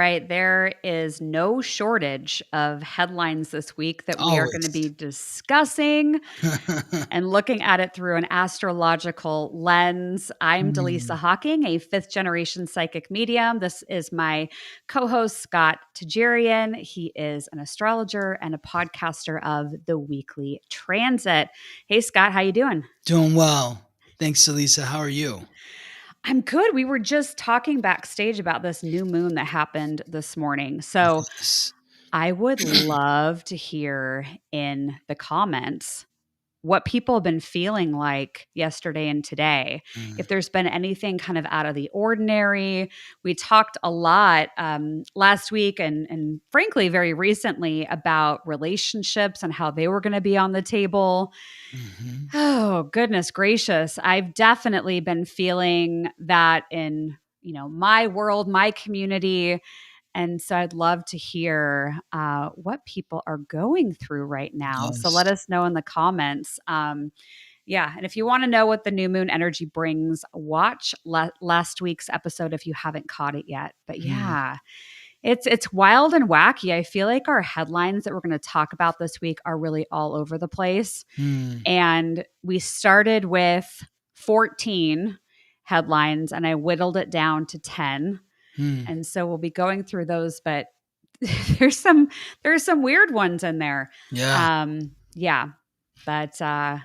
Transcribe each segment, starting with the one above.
right. There is no shortage of headlines this week that we are going to Always. be discussing and looking at it through an astrological lens. I'm Dallisa Hawking, a fifth generation psychic medium. This is my co-host, Scott Tajirian. He is an astrologer and a podcaster of The Weekly Transit. Hey, Scott, how you doing? Doing well. Thanks, Elisa. How are you? I'm good. We were just talking backstage about this new moon that happened this morning. So Yes. I would love to hear in the comments what people have been feeling like yesterday and today. If there's been anything kind of out of the ordinary. We talked a lot last week and frankly, very recently about relationships and how they were going to be on the table. Mm-hmm. Oh, goodness gracious. I've definitely been feeling that in, my world, my community. And so I'd love to hear what people are going through right now. So Yes. let us know in the comments. Yeah. And if you want to know what the new moon energy brings, watch last week's episode if you haven't caught it yet. But yeah, it's wild and wacky. I feel like our headlines that we're going to talk about this week are really all over the place. And we started with 14 headlines and I whittled it down to 10. And so we'll be going through those, but there's some weird ones in there. Yeah. But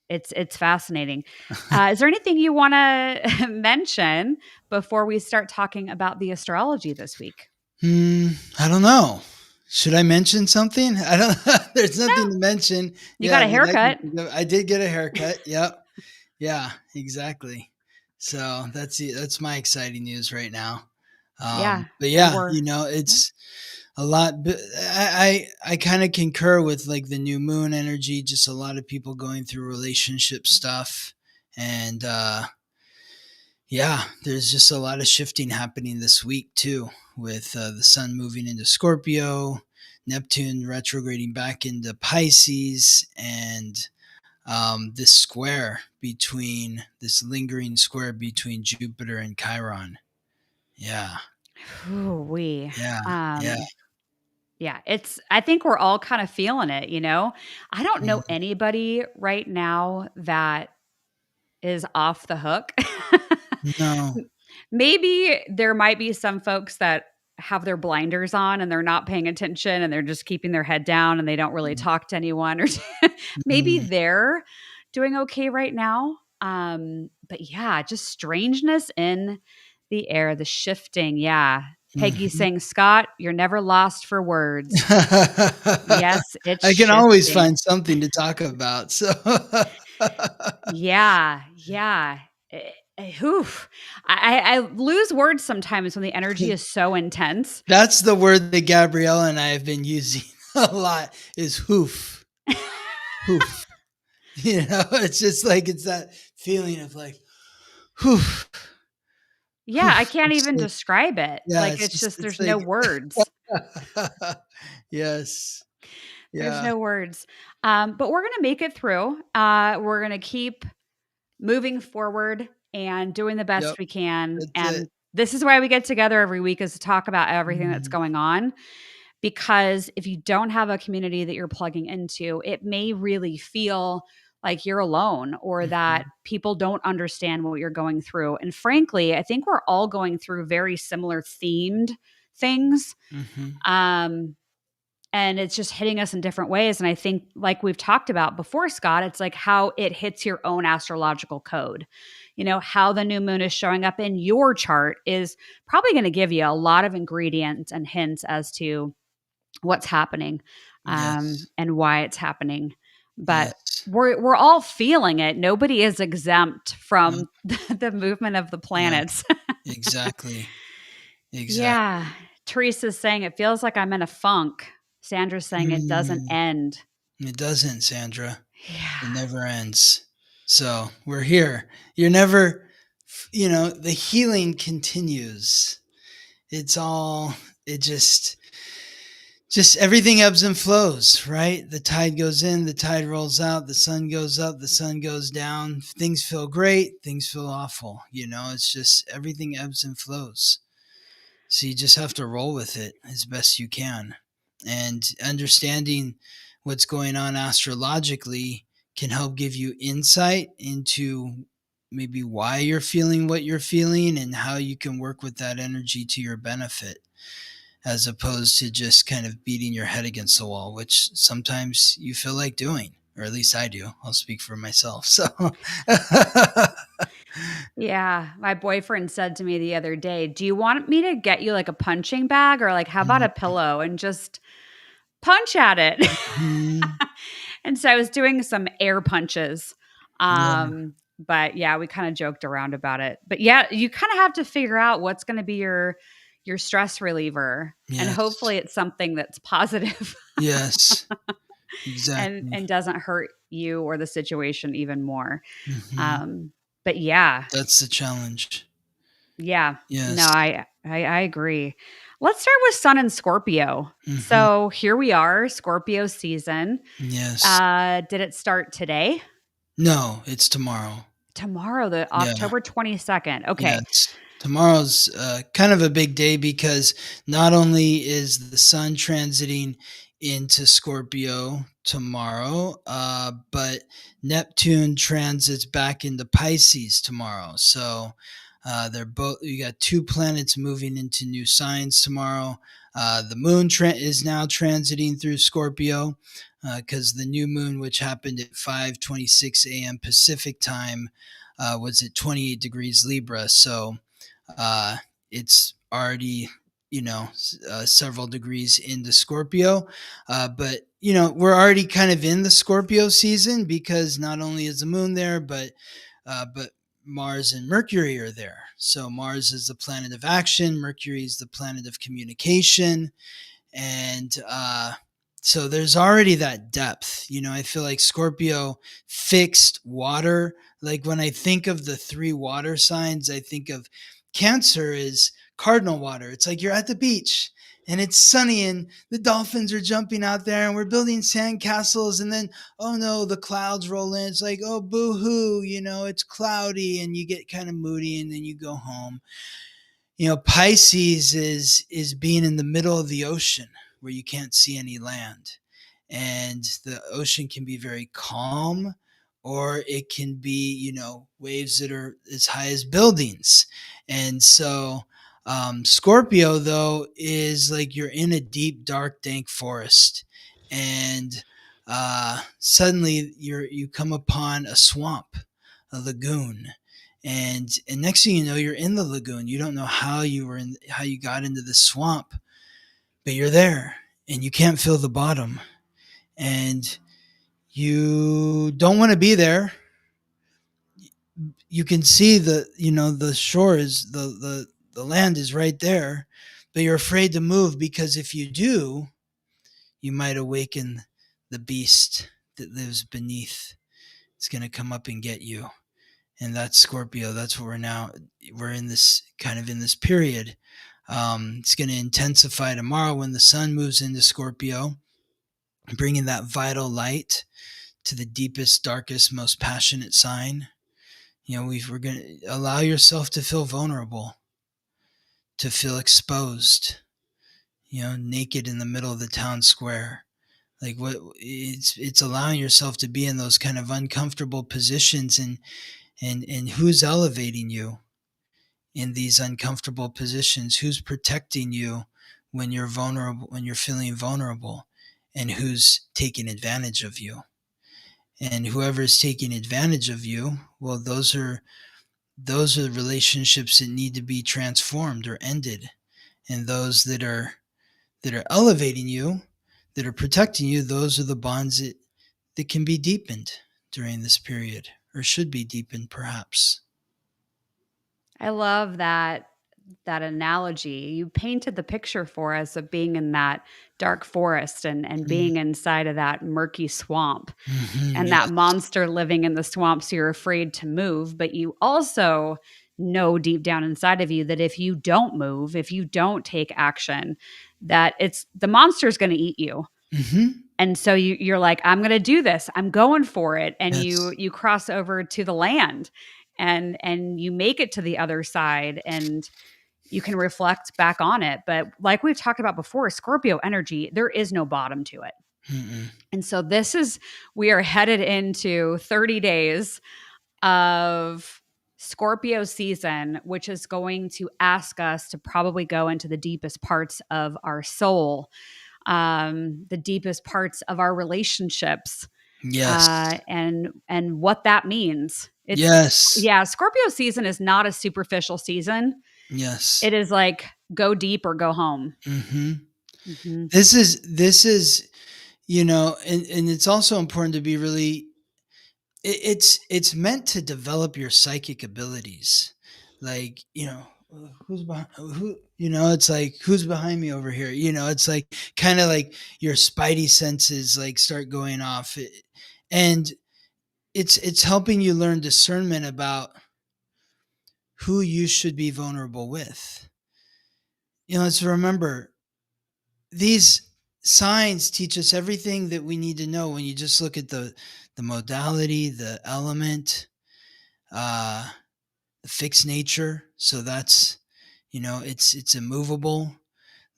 it's fascinating. Is there anything you want to mention before we start talking about the astrology this week? I don't know. Should I mention something? I don't. There's nothing to mention. You got a haircut. I did get a haircut. Yep. Yeah. Exactly. So that's my exciting news right now. But yeah, it's a lot. But I kind of concur with like the new moon energy. Just a lot of people going through relationship stuff, and there's just a lot of shifting happening this week too, with the sun moving into Scorpio, Neptune retrograding back into Pisces, and this lingering square between Jupiter and Chiron. Yeah. Ooh-wee. Yeah. Yeah, I think we're all kind of feeling it, I don't know anybody right now that is off the hook. No. Maybe there might be some folks that have their blinders on and they're not paying attention and they're just keeping their head down and they don't really talk to anyone, or maybe they're doing okay right now. But yeah, just strangeness in the air, the shifting. Yeah. Peggy saying, Scott, you're never lost for words. Yes, it's I can shifting. always find something to talk about. So Yeah. Oof. I lose words sometimes when the energy is so intense. That's the word that Gabriella and I have been using a lot is hoof. Hoof. It's just like, it's that feeling of like, hoof. Yeah, I can't even describe it. Yeah, Like, it's just there's no words. Yes. Yeah. There's no words. But we're going to make it through. We're going to keep moving forward and doing the best we can. And this is why we get together every week, is to talk about everything that's going on. Because if you don't have a community that you're plugging into, it may really feel like you're alone, or that people don't understand what you're going through. And frankly, I think we're all going through very similar themed things. And it's just hitting us in different ways. And I think, like we've talked about before, Scott, it's like how it hits your own astrological code. How the new moon is showing up in your chart is probably going to give you a lot of ingredients and hints as to what's happening and why it's happening. But we're all feeling it. Nobody is exempt from the movement of the planets. Yeah, exactly. Yeah. Teresa's saying it feels like I'm in a funk. Sandra's saying it doesn't end. It doesn't, Sandra. Yeah. It never ends. So we're here. You're never, the healing continues. It's all, it just everything ebbs and flows, right? The tide goes in, the tide rolls out, the sun goes up, the sun goes down. Things feel great, things feel awful. It's just everything ebbs and flows. So you just have to roll with it as best you can. And understanding what's going on astrologically can help give you insight into maybe why you're feeling what you're feeling and how you can work with that energy to your benefit, as opposed to just kind of beating your head against the wall, which sometimes you feel like doing, or at least I do. I'll speak for myself. So yeah, my boyfriend said to me the other day, "Do you want me to get you like a punching bag, or like how about a pillow and just punch at it?" Mm-hmm. And so I was doing some air punches. But yeah, we kind of joked around about it. But yeah, you kind of have to figure out what's going to be your stress reliever. Yes. And hopefully it's something that's positive. Yes. Exactly. And doesn't hurt you or the situation even more. Mm-hmm. But yeah. That's the challenge. Yeah. Yes. No, I agree. Let's start with Sun and Scorpio. Mm-hmm. So here we are, Scorpio season. Yes. Did it start today? No, it's tomorrow. Tomorrow, the October 22nd. Okay. Yes. Tomorrow's kind of a big day because not only is the sun transiting into Scorpio tomorrow, but Neptune transits back into Pisces tomorrow. So they're both. You got two planets moving into new signs tomorrow. The moon is now transiting through Scorpio because the new moon, which happened at 5:26 a.m. Pacific time, was at 28 degrees Libra. So it's already, several degrees into Scorpio. But, we're already kind of in the Scorpio season because not only is the moon there, but Mars and Mercury are there. So Mars is the planet of action. Mercury is the planet of communication. And so there's already that depth. I feel like Scorpio fixed water. Like when I think of the three water signs, I think of Cancer is cardinal water. It's like you're at the beach and it's sunny and the dolphins are jumping out there and we're building sand castles, and then, oh no, the clouds roll in. It's like, oh, boo-hoo, it's cloudy, and you get kind of moody and then you go home. Pisces is being in the middle of the ocean where you can't see any land. And the ocean can be very calm, or it can be, waves that are as high as buildings. And so Scorpio, though, is like you're in a deep, dark, dank forest. And suddenly you come upon a swamp, a lagoon. And next thing you know, you're in the lagoon. You don't know how you got into the swamp, but you're there and you can't feel the bottom. And you don't want to be there. You can see the shore is the land is right there, but you're afraid to move because if you do, you might awaken the beast that lives beneath. It's going to come up and get you. And that's Scorpio. That's what we're in this period. It's going to intensify tomorrow when the sun moves into Scorpio, bringing that vital light to the deepest, darkest, most passionate sign. We're going to allow yourself to feel vulnerable, to feel exposed, naked in the middle of the town square. Like it's allowing yourself to be in those kind of uncomfortable positions, and who's elevating you in these uncomfortable positions? Who's protecting you when you're vulnerable, when you're feeling vulnerable, and who's taking advantage of you? And whoever's taking advantage of you, well, those are relationships that need to be transformed or ended. And those that are elevating you, that are protecting you, those are the bonds that can be deepened during this period, or should be deepened perhaps. I love that analogy. You painted the picture for us of being in that dark forest and being inside of that murky swamp, and that monster living in the swamp. So you're afraid to move, but you also know deep down inside of you that if you don't move, if you don't take action, that the monster's going to eat you. Mm-hmm. And so you're like, I'm going to do this. I'm going for it. And you cross over to the land and you make it to the other side. And you can reflect back on it. But like we've talked about before, Scorpio energy, there is no bottom to it. Mm-mm. And so we are headed into 30 days of Scorpio season, which is going to ask us to probably go into the deepest parts of our soul, the deepest parts of our relationships. Yes. And what that means. Yes. Yeah. Scorpio season is not a superficial season. Yes. It is like go deep or go home. Mm-hmm. Mm-hmm. This is, and it's also important to be really, it's meant to develop your psychic abilities. Like, who's behind it's like, who's behind me over here? It's like kind of like your spidey senses like start going off, and it's helping you learn discernment about who you should be vulnerable with. Let's remember, these signs teach us everything that we need to know. When you just look at the modality, the element, the fixed nature. So that's, it's immovable.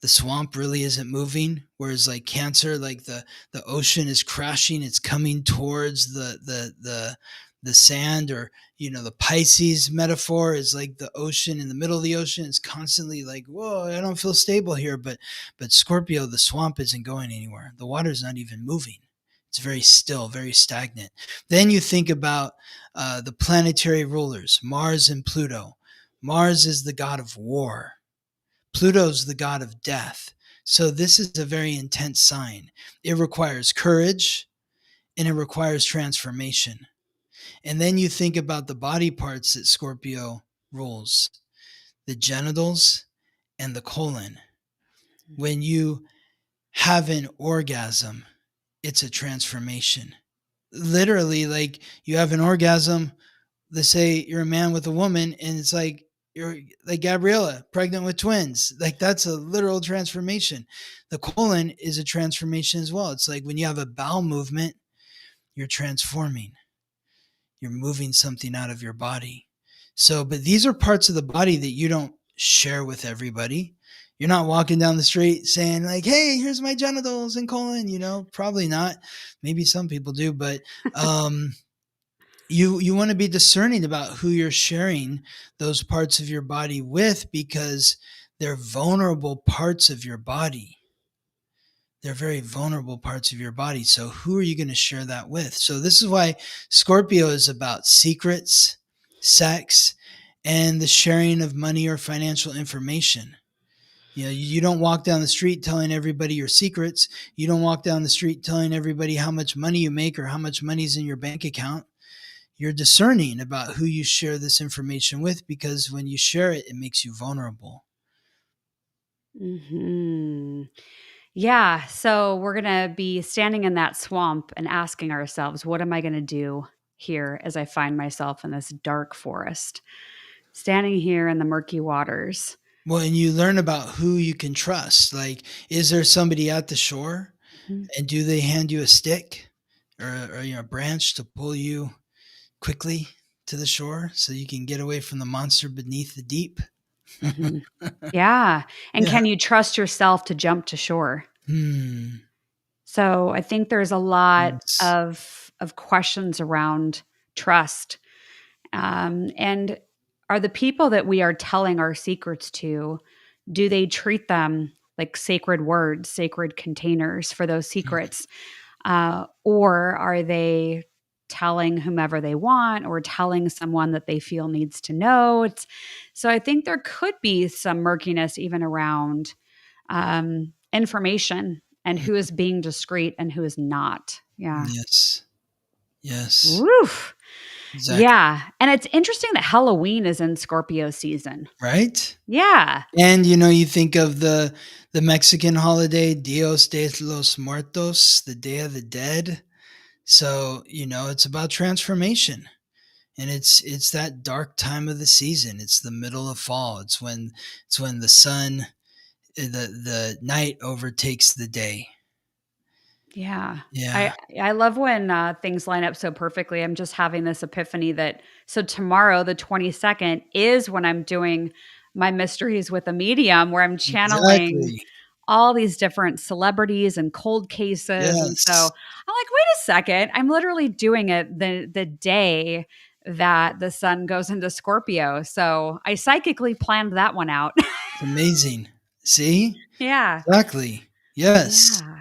The swamp really isn't moving. Whereas like Cancer, like the ocean is crashing. It's coming towards the sand, or, the Pisces metaphor is like the ocean in the middle of the ocean. It's constantly like, whoa, I don't feel stable here. But Scorpio, the swamp isn't going anywhere. The water's not even moving. It's very still, very stagnant. Then you think about the planetary rulers, Mars and Pluto. Mars is the god of war. Pluto's the god of death. So this is a very intense sign. It requires courage and it requires transformation. And then you think about the body parts that Scorpio rules, the genitals and the colon. When you have an orgasm, it's a transformation. Literally, like you have an orgasm, let's say you're a man with a woman, and it's like you're like Gabriella, pregnant with twins. Like that's a literal transformation. The colon is a transformation as well. It's like when you have a bowel movement, you're transforming. You're moving something out of your body. So, but these are parts of the body that you don't share with everybody. You're not walking down the street saying like, hey, here's my genitals and colon, probably not. Maybe some people do, but you want to be discerning about who you're sharing those parts of your body with, because they're vulnerable parts of your body. They're very vulnerable parts of your body. So who are you going to share that with? So this is why Scorpio is about secrets, sex, and the sharing of money or financial information. You don't walk down the street telling everybody your secrets. You don't walk down the street telling everybody how much money you make or how much money is in your bank account. You're discerning about who you share this information with, because when you share it, it makes you vulnerable. Mm-hmm. Yeah. So we're going to be standing in that swamp and asking ourselves, what am I going to do here as I find myself in this dark forest, standing here in the murky waters? Well, and you learn about who you can trust. Like, is there somebody at the shore, mm-hmm. and do they hand you a stick or a branch to pull you quickly to the shore so you can get away from the monster beneath the deep? Mm-hmm. Yeah. And can you trust yourself to jump to shore? So I think there's a lot of questions around trust. And are the people that we are telling our secrets to, do they treat them like sacred words, sacred containers for those secrets? Or are they telling whomever they want, or telling someone that they feel needs to know? So I think there could be some murkiness even around information and who is being discreet and who is not. Yeah. Yes. Woof. Exactly. Yeah. And it's interesting that Halloween is in Scorpio season. Right? Yeah. And, you think of the Mexican holiday, Dios de los Muertos, the Day of the Dead. So, it's about transformation. And it's that dark time of the season. It's the middle of fall. It's when the sun, the night overtakes the day. Yeah. I love when things line up so perfectly. I'm just having this epiphany that, so tomorrow, the 22nd, is when I'm doing my mysteries with a medium where I'm channeling Exactly. all these different celebrities and cold cases. And so I'm Yes. like, wait a second, I'm literally doing it the day that the sun goes into Scorpio. So I psychically planned that one out. It's amazing. See? Yeah. Exactly. Yes. Yeah.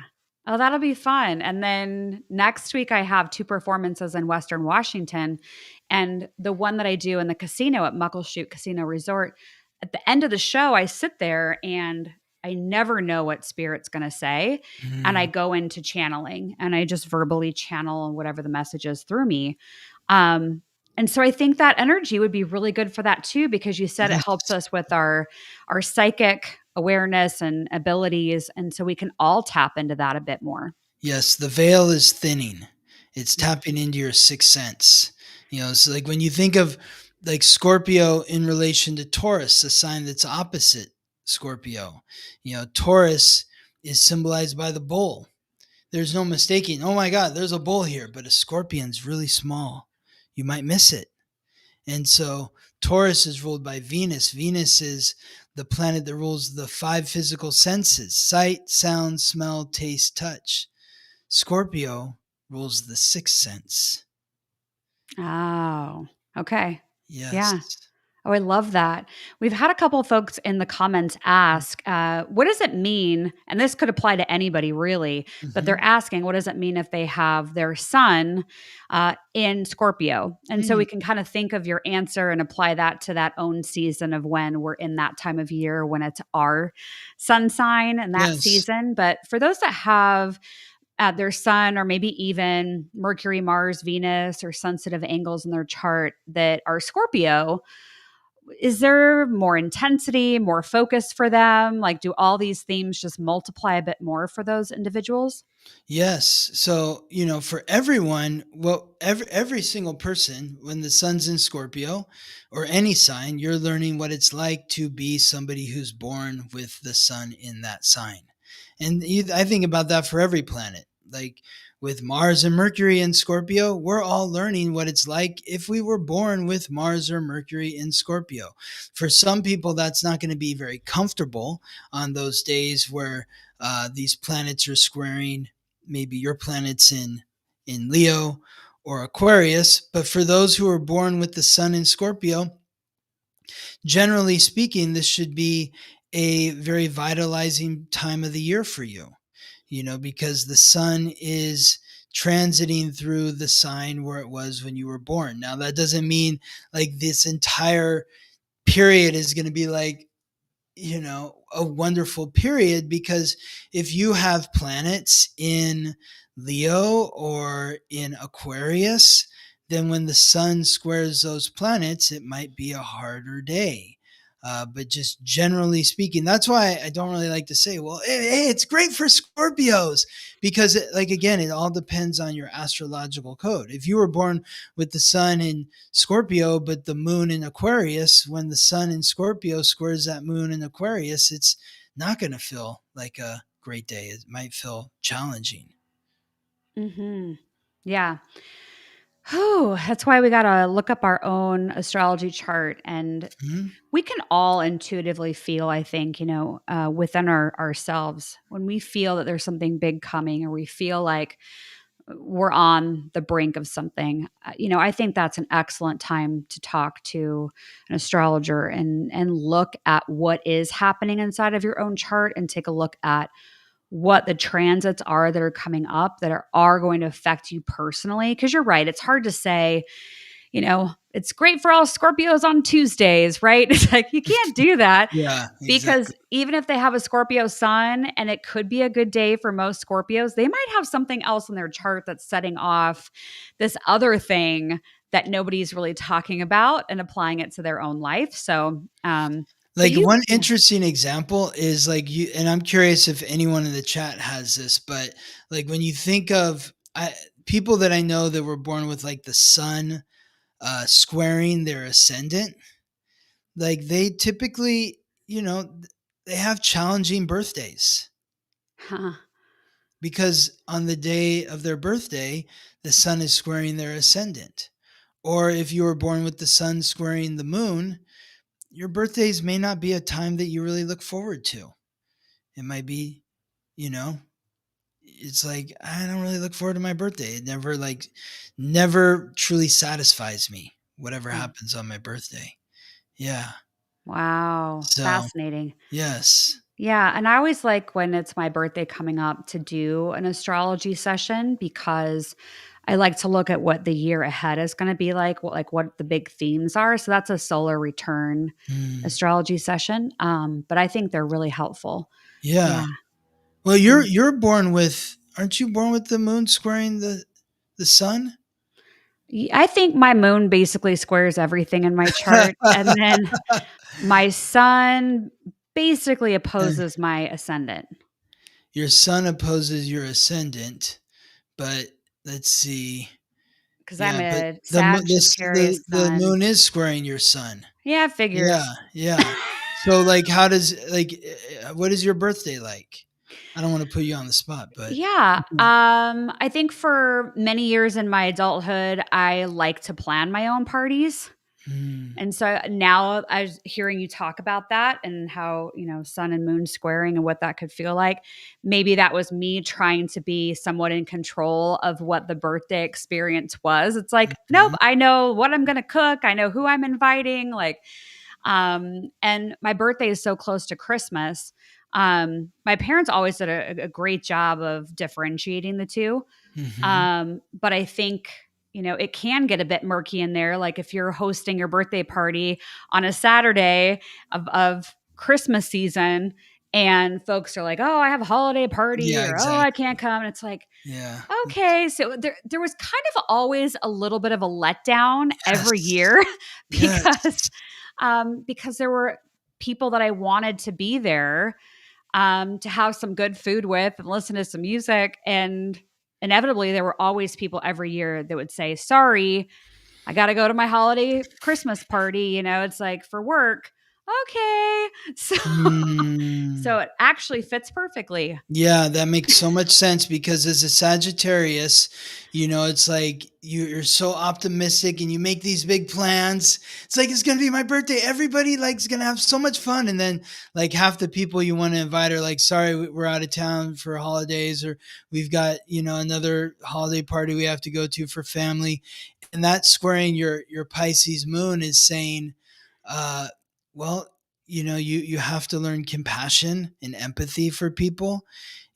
Oh, that'll be fun. And then next week, I have 2 performances in Western Washington. And the one that I do in the casino at Muckleshoot Casino Resort, at the end of the show, I sit there and I never know what spirit's going to say. And I Mm. go into channeling and I just verbally channel whatever the message is through me. Um, and so I think that energy would be really good for that too, because you said it helps Yes. us with our psychic awareness and abilities. And so we can all tap into that a bit more. Yes, the veil is thinning. It's Mm. tapping into your sixth sense. So like when you think of like Scorpio in relation to Taurus, a sign that's opposite Scorpio, Taurus is symbolized by the bull. There's no mistaking. Oh my God, there's a bull here, but a scorpion's really small. You might miss it. And so Taurus is ruled by Venus. Venus is the planet that rules the 5 physical senses: sight, sound, smell, taste, touch. Scorpio rules the 6th sense. Oh, okay. Yeah. Yes. Oh, I love that. We've had a couple of folks in the comments ask, what does it mean? And this could apply to anybody really, but they're Mm-hmm. asking, what does it mean if they have their sun in Scorpio? And so we can kind of think of your answer and apply that to that own season of when we're in that time of year when it's our sun sign and that Yes. season. But for those that have their sun or maybe even Mercury, Mars, Venus, or sensitive angles in their chart that are Scorpio, is there more intensity, more focus for them? Like, do all these themes just multiply a bit more for those individuals? Yes. So, for everyone, well, every single person, when the sun's in Scorpio or any sign, you're learning what it's like to be somebody who's born with the sun in that sign. And I think about that for every planet. Like with Mars and Mercury in Scorpio, we're all learning what it's like if we were born with Mars or Mercury in Scorpio. For some people, that's not going to be very comfortable on those days where these planets are squaring. Maybe your planet's in Leo or Aquarius. But for those who are born with the sun in Scorpio, generally speaking, this should be a very vitalizing time of the year for you, because the sun is transiting through the sign where it was when you were born. Now, that doesn't mean like this entire period is going to be like, a wonderful period, because if you have planets in Leo or in Aquarius, then when the sun squares those planets, it might be a harder day. But just generally speaking, that's why I don't really like to say, well, hey, it's great for Scorpios, because again, it all depends on your astrological code. If you were born with the sun in Scorpio, but the moon in Aquarius, when the sun in Scorpio squares that moon in Aquarius, it's not going to feel like a great day. It might feel challenging. Mm-hmm. Yeah. Oh, that's why we got to look up our own astrology chart. And Mm-hmm. we can all intuitively feel, I think, within ourselves when we feel that there's something big coming or we feel like we're on the brink of something. I think that's an excellent time to talk to an astrologer and look at what is happening inside of your own chart and take a look at what the transits are that are coming up that are going to affect you personally. Because you're right, it's hard to say, it's great for all Scorpios on Tuesdays, right? It's like you can't do that Yeah, because exactly. even if they have a Scorpio sun and it could be a good day for most Scorpios, they might have something else in their chart that's setting off this other thing that nobody's really talking about and applying it to their own life. So, Like one interesting example is like you, and I'm curious if anyone in the chat has this, but like when you think of people that I know that were born with like the sun squaring their ascendant, like they typically, they have challenging birthdays huh. because on the day of their birthday, the sun is squaring their ascendant. Or if you were born with the sun squaring the moon, your birthdays may not be a time that you really look forward to. It might be, it's like, I don't really look forward to my birthday. It never truly satisfies me, whatever happens on my birthday. Yeah. Wow. So, Fascinating. yes. Yeah. And I always like when it's my birthday coming up to do an astrology session, because I like to look at what the year ahead is going to be like what the big themes are. So that's a solar return astrology session. But I think they're really helpful. Yeah. Yeah. Well, you're born with, aren't you born with the moon squaring the sun? I think my moon basically squares everything in my chart. And then my sun basically opposes my ascendant. Your sun opposes your ascendant, but let's see. Because I'm Yeah, but a Sagittarius the sun. moon is squaring your sun. Yeah, figures. Yeah. So how does what is your birthday like? I don't want to put you on the spot, but Yeah. I think for many years in my adulthood, I like to plan my own parties. And so now I was hearing you talk about that and how, sun and moon squaring and what that could feel like. Maybe that was me trying to be somewhat in control of what the birthday experience was. It's like, nope, I know what I'm going to cook. I know who I'm inviting. And my birthday is so close to Christmas. My parents always did a great job of differentiating the two. But I think, it can get a bit murky in there. Like if you're hosting your birthday party on a Saturday of Christmas season and folks are like, oh, I have a holiday party, or, exactly. oh, I can't come. And it's like, okay. So there was kind of always a little bit of a letdown every year because there were people that I wanted to be there to have some good food with and listen to some music. And inevitably, there were always people every year that would say, sorry, I got to go to my holiday Christmas party. It's like for work. Okay. So it actually fits perfectly. Yeah, that makes so much sense because as a Sagittarius, it's like you're so optimistic and you make these big plans. It's like, it's going to be my birthday. Everybody is going to have so much fun. And then half the people you want to invite are like, sorry, we're out of town for holidays, or we've got, another holiday party we have to go to for family. And that squaring your Pisces moon is saying, well, you have to learn compassion and empathy for people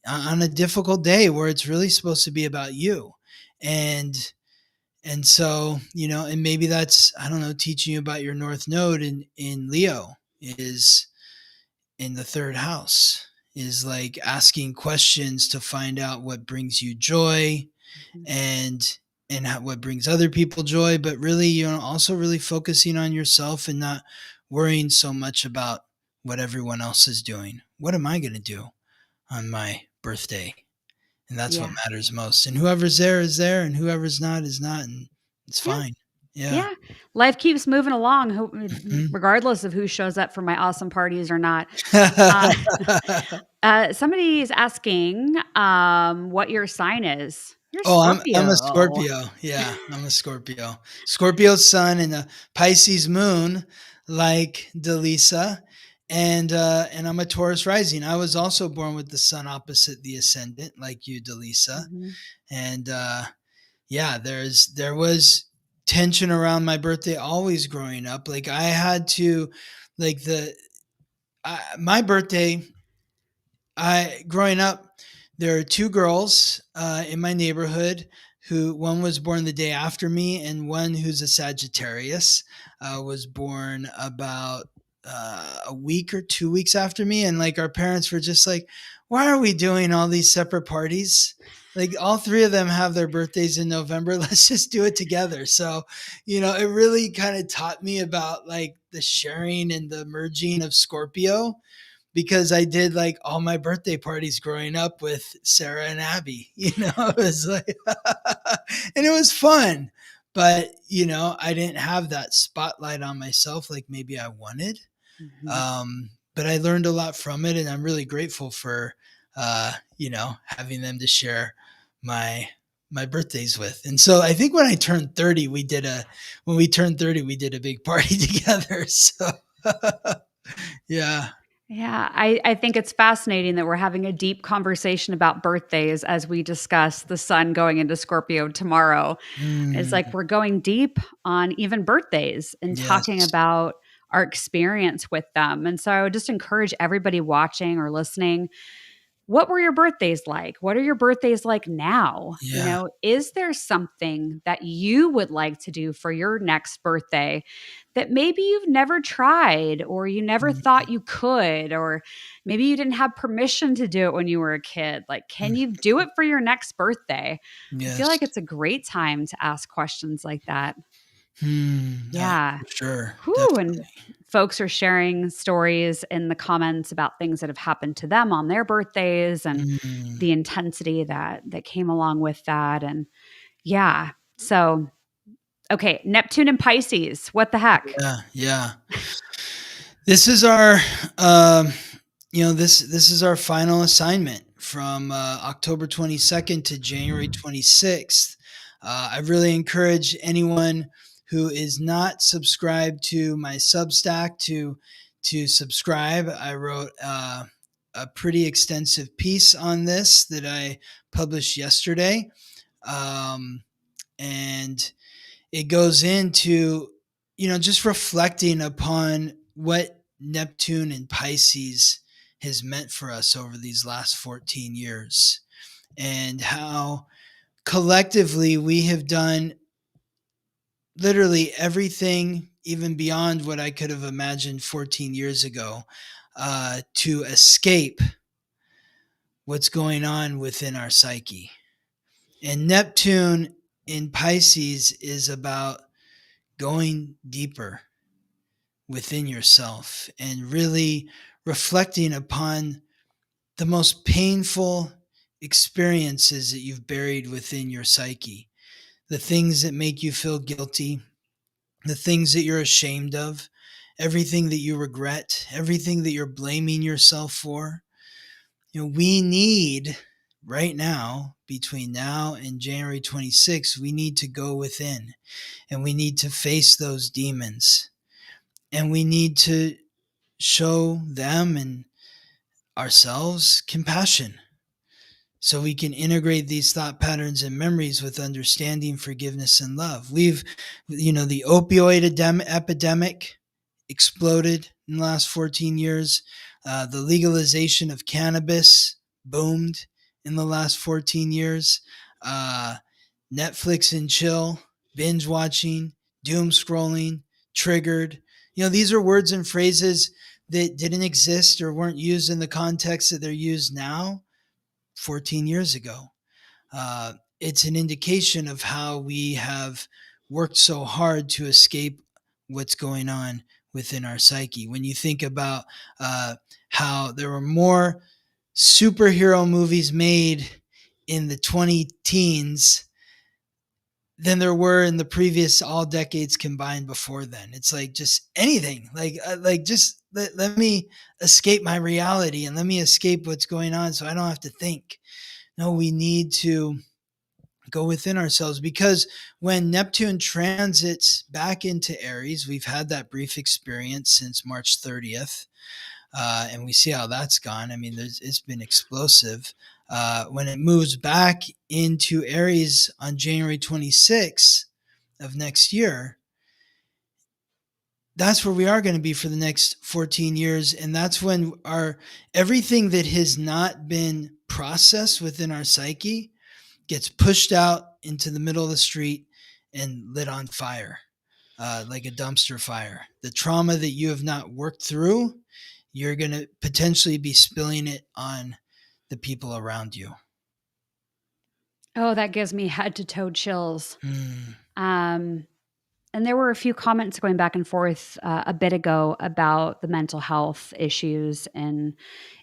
on a difficult day where it's really supposed to be about you. And so, and maybe that's, I don't know, teaching you about your North Node in Leo is in the third house, is like asking questions to find out what brings you joy and what brings other people joy, but really, also really focusing on yourself and not worrying so much about what everyone else is doing. What am I going to do on my birthday? And that's what matters most. And whoever's there is there, and whoever's not is not, and it's fine. Yeah. Life keeps moving along, regardless of who shows up for my awesome parties or not. Somebody is asking what your sign is. You're Scorpio. I'm a Scorpio. Yeah, I'm a Scorpio. Scorpio sun and a Pisces moon, like Dallisa, and I'm a Taurus rising. I was also born with the sun opposite the ascendant, like you, Dallisa. And there was tension around my birthday always growing up. Like I had to, my birthday. Growing up, there are two girls in my neighborhood who, one was born the day after me, and one who's a Sagittarius was born about a week or 2 weeks after me. And our parents were just like, why are we doing all these separate parties? All three of them have their birthdays in November. Let's just do it together. So, it really kind of taught me about the sharing and the merging of Scorpio, because I did all my birthday parties growing up with Sarah and Abby, it was and it was fun, but I didn't have that spotlight on myself like maybe I wanted. But I learned a lot from it, and I'm really grateful for, having them to share my birthdays with. And so I think when we turned 30, we did a big party together. So Yeah. Yeah, I think it's fascinating that we're having a deep conversation about birthdays as we discuss the sun going into Scorpio tomorrow. It's like we're going deep on even birthdays and talking Yes. about our experience with them. And so I would just encourage everybody watching or listening, what were your birthdays like? What are your birthdays like now? Yeah. Is there something that you would like to do for your next birthday that maybe you've never tried or you never thought you could, or maybe you didn't have permission to do it when you were a kid? Like, can you do it for your next birthday? I feel Yes. like it's a great time to ask questions like that. Yeah. For sure. Whew, and Definitely. folks are sharing stories in the comments about things that have happened to them on their birthdays and the intensity that came along with that. And yeah. So, okay, Neptune and Pisces. What the heck? Yeah. Yeah. This is our, this is our final assignment from October 22nd to January 26th. I really encourage anyone who is not subscribed to my Substack to subscribe. I wrote a pretty extensive piece on this that I published yesterday, and it goes into just reflecting upon what Neptune and Pisces has meant for us over these last 14 years, and how collectively we have done literally everything, even beyond what I could have imagined 14 years ago, to escape what's going on within our psyche. And Neptune in Pisces is about going deeper within yourself and really reflecting upon the most painful experiences that you've buried within your psyche, the things that make you feel guilty, the things that you're ashamed of, everything that you regret, everything that you're blaming yourself for. We need right now, between now and January 26th, we need to go within and we need to face those demons, and we need to show them and ourselves compassion so we can integrate these thought patterns and memories with understanding, forgiveness, and love. The opioid epidemic exploded in the last 14 years. The legalization of cannabis boomed in the last 14 years. Netflix and chill, binge watching, doom scrolling, triggered. These are words and phrases that didn't exist or weren't used in the context that they're used now 14 years ago. It's an indication of how we have worked so hard to escape what's going on within our psyche. When you think about how there were more superhero movies made in the 20 teens than there were in the previous all decades combined before then. It's like just anything, just let me escape my reality and let me escape what's going on so I don't have to think. No, we need to go within ourselves, because when Neptune transits back into Aries, we've had that brief experience since March 30th. And we see how that's gone. I mean, it's been explosive. When it moves back into Aries on January 26th of next year, that's where we are going to be for the next 14 years. And that's when everything that has not been processed within our psyche gets pushed out into the middle of the street and lit on fire, like a dumpster fire. The trauma that you have not worked through, you're going to potentially be spilling it on the people around you. Oh, that gives me head to toe chills. And there were a few comments going back and forth a bit ago about the mental health issues in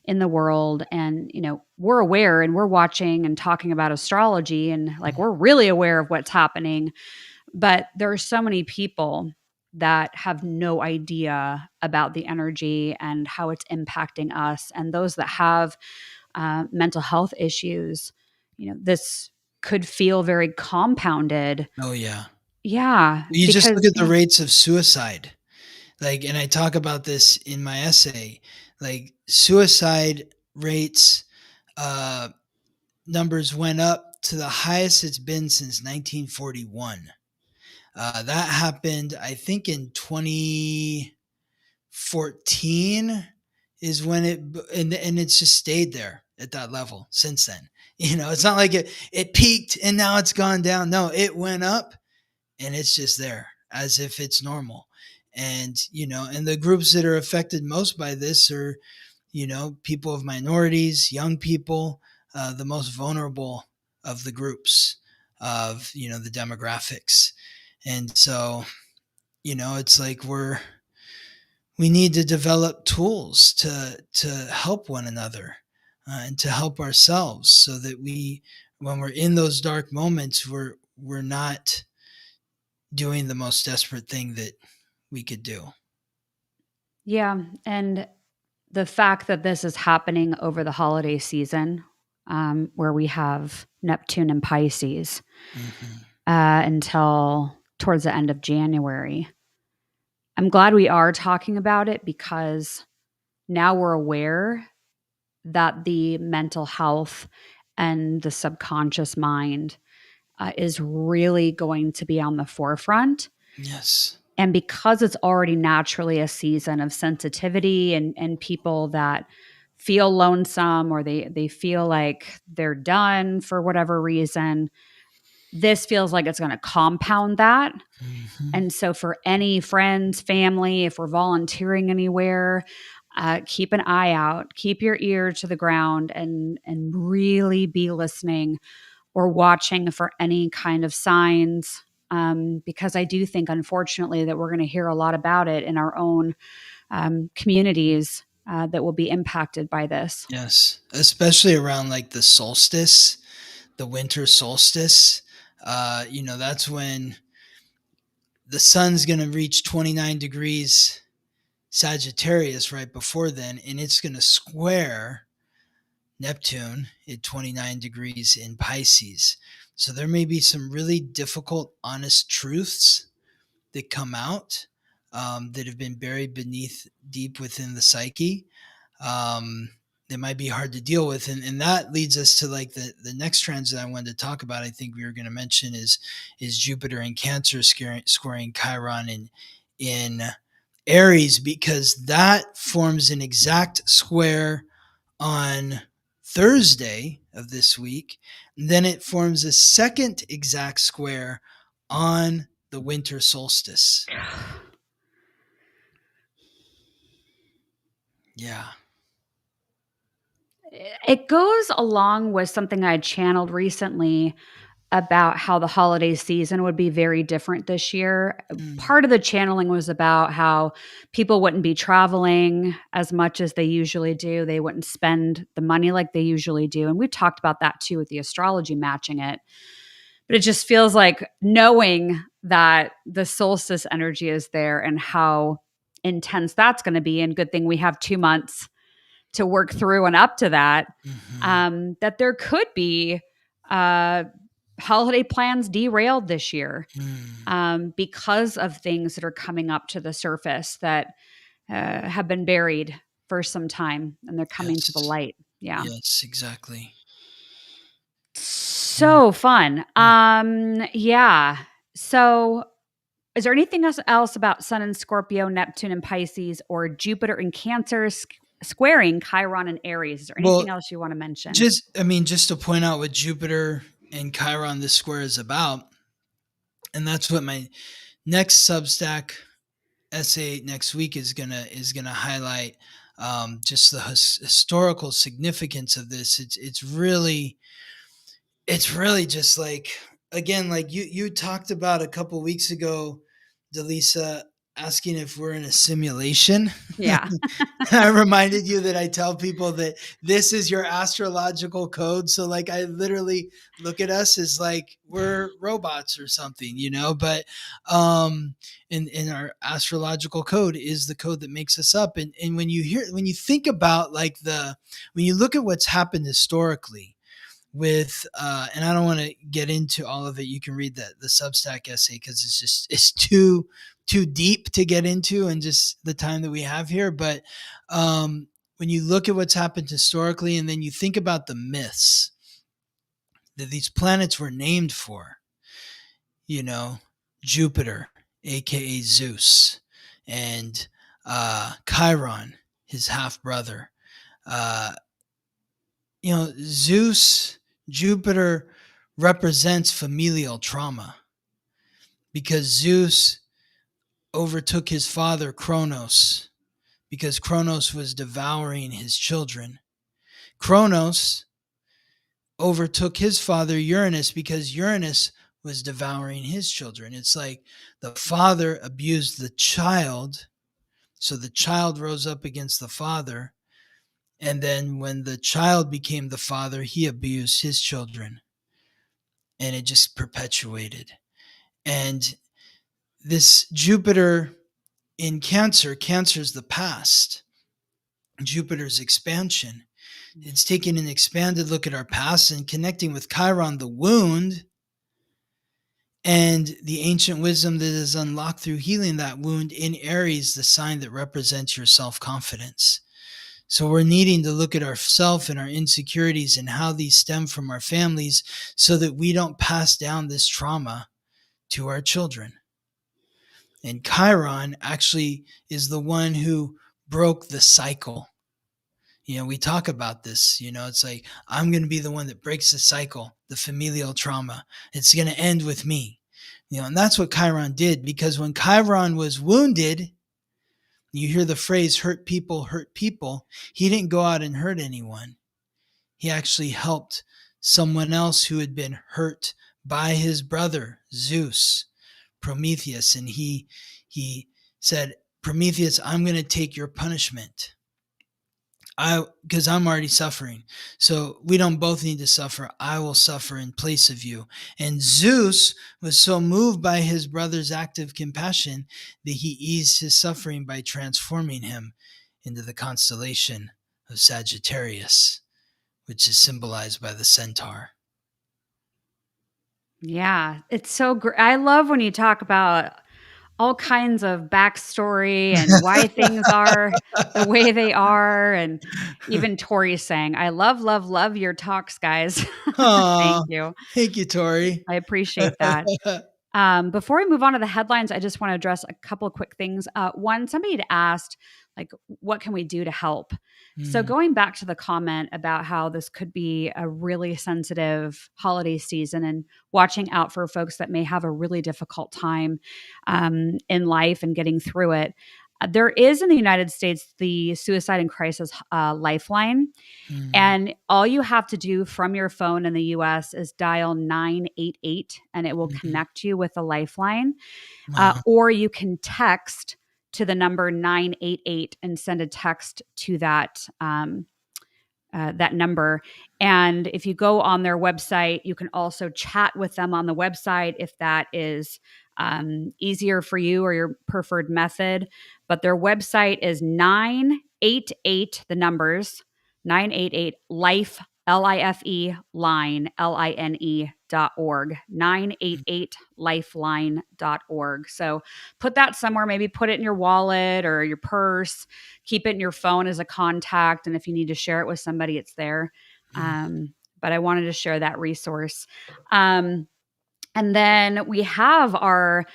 the world. And, we're aware and we're watching and talking about astrology, and we're really aware of what's happening. But there are so many people that have no idea about the energy and how it's impacting us. And those that have mental health issues, this could feel very compounded. Oh, yeah. Yeah. You just look at the rates of suicide Like, and I talk about this in my essay, like suicide rates, numbers went up to the highest it's been since 1941. That happened, I think, in 2014 is when and it's just stayed there at that level since then. It's not like it peaked and now it's gone down. No, it went up and it's just there as if it's normal. And, and the groups that are affected most by this are, people of minorities, young people, the most vulnerable of the groups of, the demographics. And so, it's like we need to develop tools to help one another and to help ourselves so that when we're in those dark moments, we're not doing the most desperate thing that we could do. Yeah. And the fact that this is happening over the holiday season, where we have Neptune and Pisces until towards the end of January. I'm glad we are talking about it because now we're aware that the mental health and the subconscious mind is really going to be on the forefront. Yes. And because it's already naturally a season of sensitivity and people that feel lonesome or they feel like they're done for whatever reason, this feels like it's going to compound that. And so for any friends, family, if we're volunteering anywhere, keep an eye out, keep your ear to the ground and really be listening or watching for any kind of signs. Because I do think, unfortunately, that we're going to hear a lot about it in our own communities that will be impacted by this. Yes, especially around like the solstice, the winter solstice. That's when the sun's going to reach 29 degrees Sagittarius right before then, and it's going to square Neptune at 29 degrees in Pisces. So there may be some really difficult, honest truths that come out that have been buried deep within the psyche. That might be hard to deal with. And that leads us to like the next transit I wanted to talk about. I think we were going to mention is Jupiter in Cancer squaring Chiron in Aries, because that forms an exact square on Thursday of this week. And then it forms a second exact square on the winter solstice. Yeah. It goes along with something I channeled recently about how the holiday season would be very different this year. Part of the channeling was about how people wouldn't be traveling as much as they usually do. They wouldn't spend the money like they usually do. And we talked about that too with the astrology matching it. But it just feels like knowing that the solstice energy is there and how intense that's going to be. And good thing we have 2 months to work through and up to that, that there could be holiday plans derailed this year because of things that are coming up to the surface that have been buried for some time and they're coming to the light. Yeah. Yes, exactly. So fun. Yeah. So is there anything else about Sun and Scorpio, Neptune and Pisces, or Jupiter and Cancer squaring Chiron and Aries? Is there anything else you want to mention? Just to point out what Jupiter and Chiron this square is about, and that's what my next Substack essay next week is gonna highlight. Just the historical significance of this. It's really just like, again, like you talked about a couple weeks ago, Dallisa, asking if we're in a simulation. Yeah. I reminded you that I tell people that this is your astrological code. So like, I literally look at us as like we're robots or something, but in our astrological code is the code that makes us up. And when you think about like when you look at what's happened historically with, and I don't want to get into all of it. You can read the Substack essay because it's too too deep to get into in just the time that we have here. But when you look at what's happened historically, and then you think about the myths that these planets were named for, Jupiter, aka Zeus, and Chiron, his half brother. Zeus, Jupiter represents familial trauma because Zeus overtook his father Kronos because Kronos was devouring his children. Kronos overtook his father Uranus because Uranus was devouring his children. It's like the father abused the child, so the child rose up against the father, and then when the child became the father, he abused his children, and it just perpetuated. And this Jupiter in Cancer's the past. Jupiter's expansion. It's taking an expanded look at our past and connecting with Chiron, the wound, and the ancient wisdom that is unlocked through healing that wound in Aries, the sign that represents your self-confidence. So we're needing to look at ourselves and our insecurities and how these stem from our families so that we don't pass down this trauma to our children. And Chiron actually is the one who broke the cycle. We talk about this, it's like, I'm going to be the one that breaks the cycle, the familial trauma. It's going to end with me. And that's what Chiron did, because when Chiron was wounded, you hear the phrase, hurt people, he didn't go out and hurt anyone. He actually helped someone else who had been hurt by his brother, Zeus, Prometheus. And he said, Prometheus, I'm going to take your punishment. Because I'm already suffering. So we don't both need to suffer. I will suffer in place of you. And Zeus was so moved by his brother's act of compassion that he eased his suffering by transforming him into the constellation of Sagittarius, which is symbolized by the centaur. Yeah, it's so great. I love when you talk about all kinds of backstory and why things are the way they are. And even Tori's saying, I love your talks, guys. Thank you. Thank you, Tori. I appreciate that. Before we move on to the headlines, I just want to address a couple of quick things. One, somebody had asked, what can we do to help? So going back to the comment about how this could be a really sensitive holiday season and watching out for folks that may have a really difficult time in life and getting through it. There is in the United States the Suicide and Crisis Lifeline. And all you have to do from your phone in the US is dial 988 and it will connect you with a lifeline. Or you can text to the number 988 and send a text to that that number. And if you go on their website, you can also chat with them on the website if that is easier for you or your preferred method. But their website is 988, the numbers, 988 life, LIFE line, LINE.org, 988lifeline.org. So put that somewhere, maybe put it in your wallet or your purse, keep it in your phone as a contact. And if you need to share it with somebody, it's there. But I wanted to share that resource. And then we have our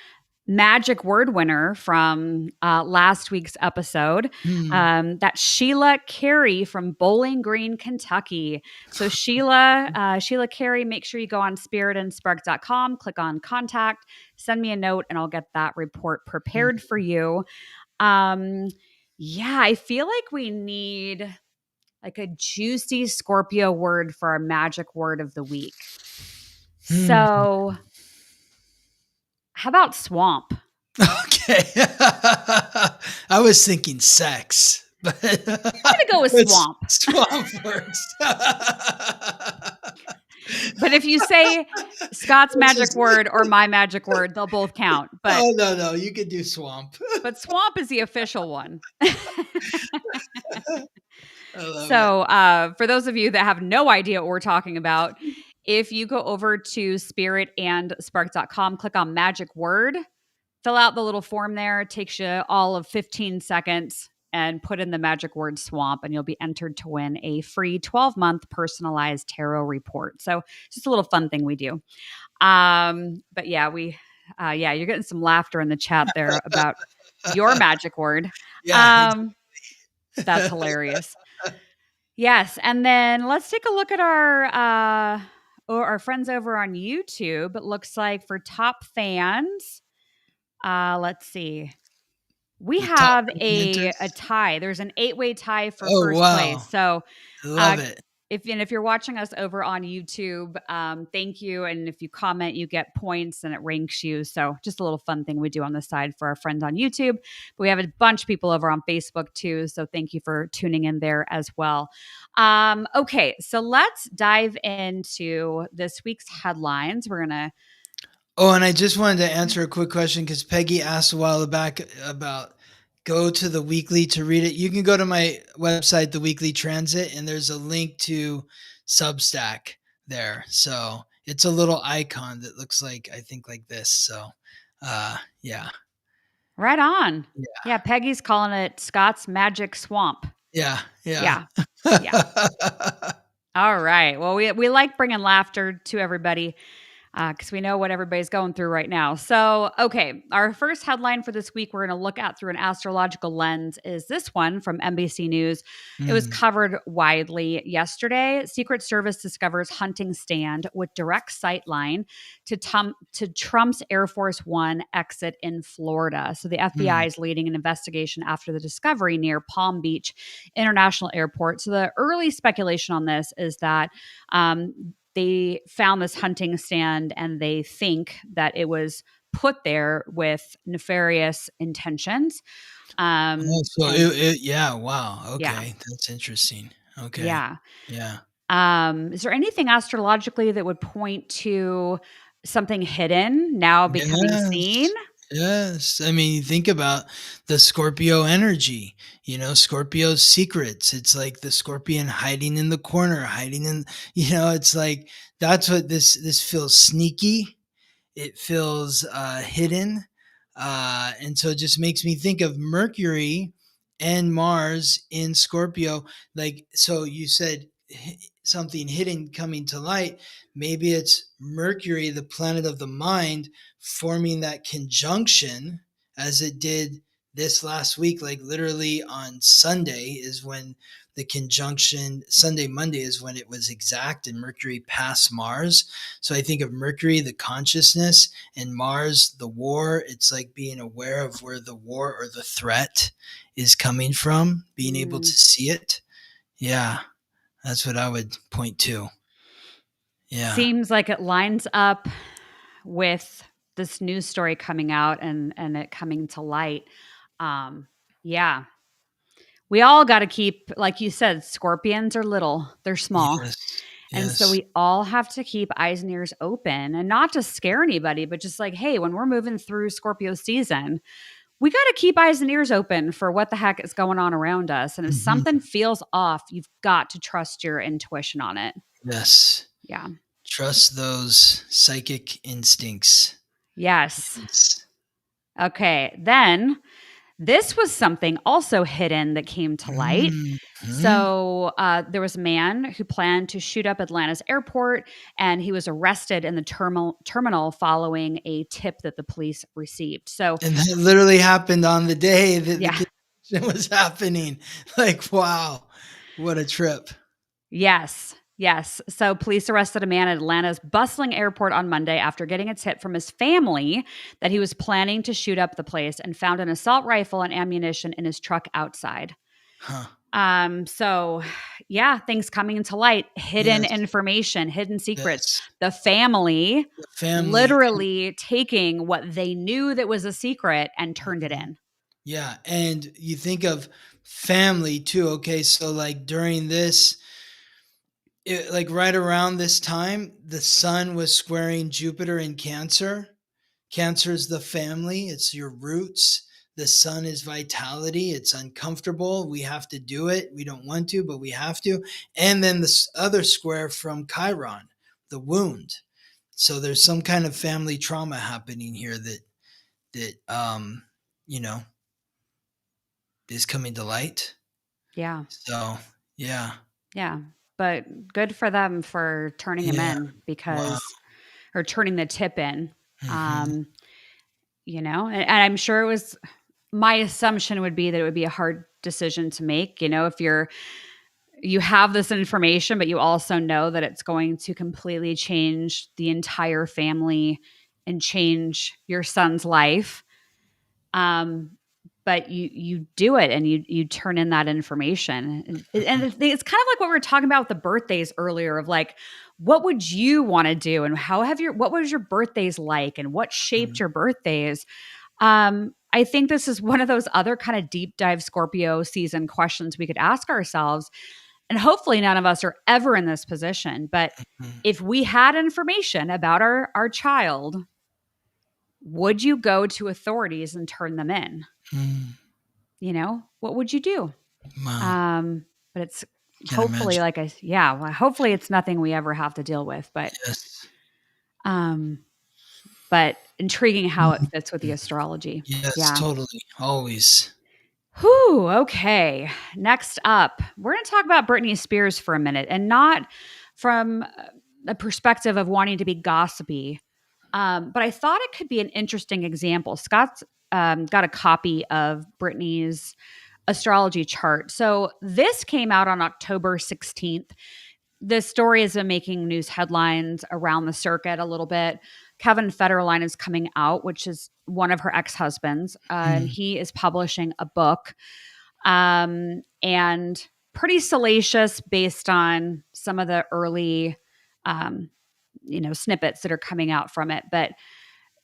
magic word winner from last week's episode. That's Sheila Carey from Bowling Green, Kentucky. So Sheila Carey, make sure you go on spiritandspark.com, click on contact, send me a note, and I'll get that report prepared for you. I feel like we need like a juicy Scorpio word for our magic word of the week. So how about swamp? Okay. I was thinking sex, but I'm going to go with swamp. Swamp works. But if you say Scott's magic word or my magic word, they'll both count. But no, you could do swamp. But swamp is the official one. For those of you that have no idea what we're talking about, if you go over to spiritandspark.com, click on magic word, fill out the little form there. It takes you all of 15 seconds, and put in the magic word swamp, and you'll be entered to win a free 12-month personalized tarot report. So just a little fun thing we do. But yeah, you're getting some laughter in the chat there about your magic word. Yeah. That's hilarious. Yes. And then let's take a look at our friends over on YouTube. It looks like for top fans, let's see. We have a tie. There's an 8-way tie for first place. So I love it. If you're watching us over on YouTube, thank you. And if you comment, you get points and it ranks you. So just a little fun thing we do on the side for our friends on YouTube. But we have a bunch of people over on Facebook too. So thank you for tuning in there as well. Okay, so let's dive into this week's headlines. We're going to Oh, and I just wanted to answer a quick question because Peggy asked a while back about go to the weekly to read it. You can go to my website, The Weekly Transit, and there's a link to Substack there. So it's a little icon that looks like, I think, like this. So, yeah. Right on. Yeah. Peggy's calling it Scott's Magic Swamp. Yeah. All right. Well, we like bringing laughter to everybody because we know what everybody's going through right now. So, okay, our first headline for this week we're going to look at through an astrological lens is this one from NBC News. It was covered widely yesterday. Secret Service discovers hunting stand with direct sight line to Trump's Air Force One exit in Florida. So the FBI is leading an investigation after the discovery near Palm Beach International Airport. So the early speculation on this is that they found this hunting stand and they think that it was put there with nefarious intentions. Wow. Okay. Yeah. That's interesting. Okay. Yeah. Yeah. Is there anything astrologically that would point to something hidden now becoming seen? Yes. I mean, think about the Scorpio energy, Scorpio's secrets. It's like the scorpion hiding in the corner, it's like, that's what this feels sneaky. It feels hidden. And so it just makes me think of Mercury and Mars in Scorpio. Like, so you said something hidden coming to light. Maybe it's Mercury, the planet of the mind, forming that conjunction as it did this last week. Like literally on Sunday is when the conjunction, Sunday, Monday is when it was exact and Mercury passed Mars. So I think of Mercury, the consciousness, and Mars, the war. It's like being aware of where the war or the threat is coming from, being able to see it. Yeah. That's what I would point to. Yeah. Seems like it lines up with this news story coming out and it coming to light. Yeah. We all got to keep, like you said, scorpions are little, they're small. Yes. And so we all have to keep eyes and ears open and not to scare anybody, but just like, hey, when we're moving through Scorpio season, we got to keep eyes and ears open for what the heck is going on around us. And if something feels off, you've got to trust your intuition on it. Yes. Yeah. Trust those psychic instincts. Yes. Okay. Then this was something also hidden that came to light. So there was a man who planned to shoot up Atlanta's airport, and he was arrested in the terminal following a tip that the police received. So, and that literally happened on the day that the convention was happening. Like, wow, what a trip. Yes. So police arrested a man at Atlanta's bustling airport on Monday after getting a tip from his family that he was planning to shoot up the place and found an assault rifle and ammunition in his truck outside. So yeah, things coming into light, hidden information, hidden secrets. The family literally taking what they knew that was a secret and turned it in. Yeah. And you think of family too. Okay. So like during this, like right around this time, the sun was squaring Jupiter in Cancer. Cancer is the family. It's your roots. The sun is vitality. It's uncomfortable. We have to do it. We don't want to, but we have to. And then this other square from Chiron, the wound. So there's some kind of family trauma happening here that, is coming to light. Yeah. So, yeah. Yeah. But good for them for turning him Yeah. in Wow. or turning the tip in. Mm-hmm. Um, and I'm sure my assumption would be that it would be a hard decision to make, if you have this information, but you also know that it's going to completely change the entire family and change your son's life. But you do it and you turn in that information. And it's kind of like what we were talking about with the birthdays earlier of like, what would you want to do? And what was your birthdays like? And what shaped your birthdays? I think this is one of those other kind of deep dive Scorpio season questions we could ask ourselves. And hopefully none of us are ever in this position. But if we had information about our child, would you go to authorities and turn them in? What would you do? Wow. But it's Can hopefully imagine. hopefully it's nothing we ever have to deal with, Yes. But intriguing how it fits with the astrology. Yes, Yeah. totally. Always. Whew, okay. Next up, we're going to talk about Britney Spears for a minute, and not from a perspective of wanting to be gossipy, but I thought it could be an interesting example. Scott's got a copy of Britney's astrology chart. So this came out on October 16th. This story has been making news headlines around the circuit a little bit. Kevin Federline is coming out, which is one of her ex-husbands, and he is publishing a book, and pretty salacious based on some of the early, snippets that are coming out from it. But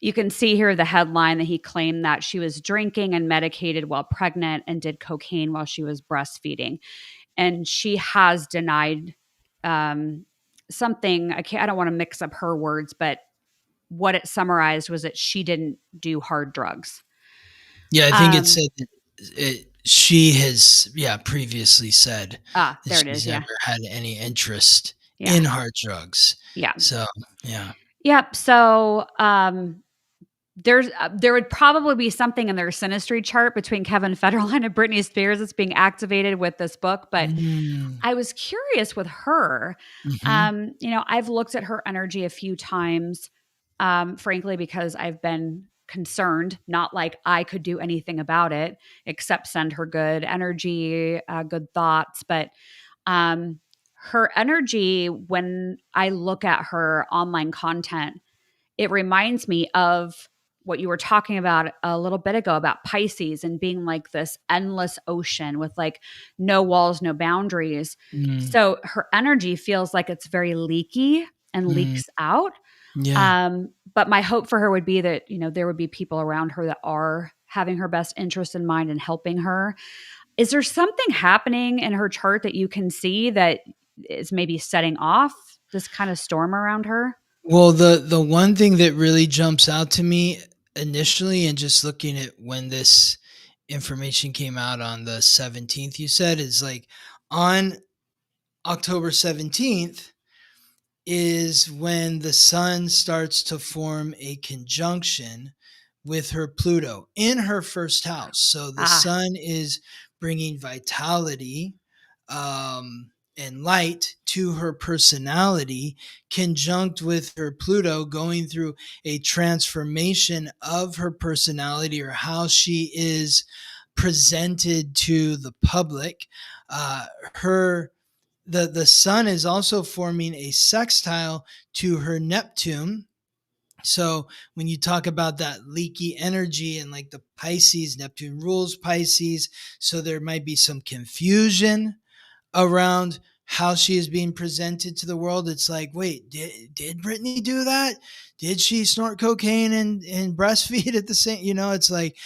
you can see here the headline that he claimed that she was drinking and medicated while pregnant and did cocaine while she was breastfeeding. And she has denied something. I don't want to mix up her words, but what it summarized was that she didn't do hard drugs. Yeah, I think it said that she has, previously said that there it she's is. never had any interest Yeah. in hard drugs. Yeah. So, yeah. Yep. So, there would probably be something in their synastry chart between Kevin Federline and Britney Spears that's being activated with this book. But I was curious with her. I've looked at her energy a few times, frankly, because I've been concerned, not like I could do anything about it except send her good energy, good thoughts. But her energy, when I look at her online content, it reminds me of what you were talking about a little bit ago about Pisces and being like this endless ocean with like no walls, no boundaries. So her energy feels like it's very leaky and leaks out. Yeah. But my hope for her would be that, there would be people around her that are having her best interest in mind and helping her. Is there something happening in her chart that you can see that is maybe setting off this kind of storm around her? Well, the one thing that really jumps out to me initially, and just looking at when this information came out on the 17th, you said, is like on October 17th is when the sun starts to form a conjunction with her Pluto in her first house. So the sun is bringing vitality, and light to her personality, conjunct with her Pluto, going through a transformation of her personality or how she is presented to the public. The sun is also forming a sextile to her Neptune. So when you talk about that leaky energy and like the Pisces, Neptune rules Pisces. So there might be some confusion around how she is being presented to the world. It's like, wait, did Britney do that? Did she snort cocaine and breastfeed at the same, it's like,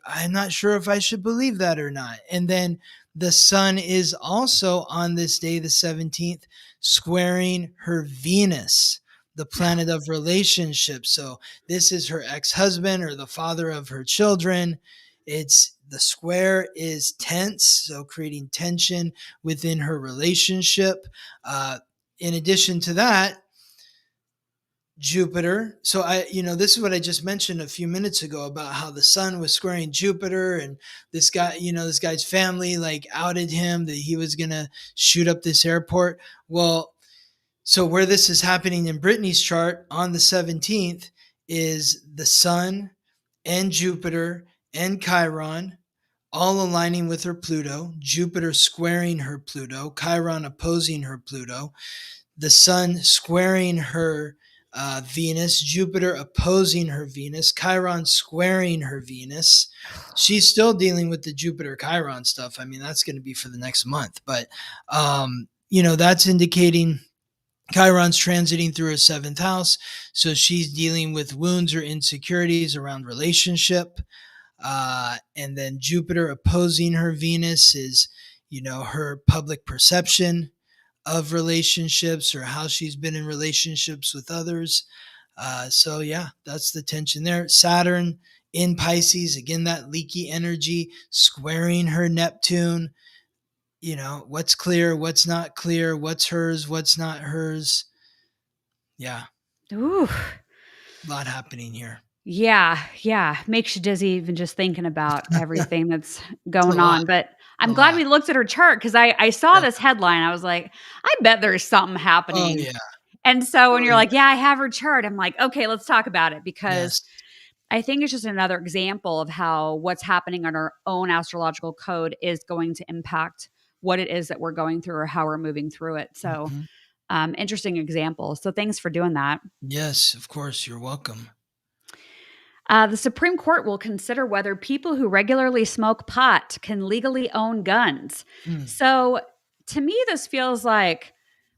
I'm not sure if I should believe that or not. And then the sun is also on this day, the 17th, squaring her Venus, the planet of relationships. So this is her ex-husband or the father of her children. The square is tense, so creating tension within her relationship. In addition to that, Jupiter. So this is what I just mentioned a few minutes ago about how the sun was squaring Jupiter, and this guy, this guy's family like outed him that he was going to shoot up this airport. Well, so where this is happening in Brittany's chart on the 17th is the sun and Jupiter and Chiron all aligning with her Pluto, Jupiter squaring her Pluto, Chiron opposing her Pluto, the sun squaring her Venus, Jupiter opposing her Venus, Chiron squaring her Venus. She's still dealing with the Jupiter Chiron stuff. I mean, that's going to be for the next month. But, that's indicating Chiron's transiting through her 7th house. So she's dealing with wounds or insecurities around relationship. And then Jupiter opposing her Venus is, her public perception of relationships or how she's been in relationships with others. So that's the tension there. Saturn in Pisces, again, that leaky energy squaring her Neptune. What's clear, what's not clear, what's hers, what's not hers. Yeah. Ooh. A lot happening here. Yeah. Makes you dizzy even just thinking about everything that's going on. But I'm glad we looked at her chart because I saw this headline. I was like, I bet there's something happening. Oh, yeah. And so when you're like, I have her chart, I'm like, okay, let's talk about it because I think it's just another example of how what's happening on our own astrological code is going to impact what it is that we're going through or how we're moving through it. So interesting example. So thanks for doing that. Yes, of course. You're welcome. The Supreme Court will consider whether people who regularly smoke pot can legally own guns. So to me, this feels like,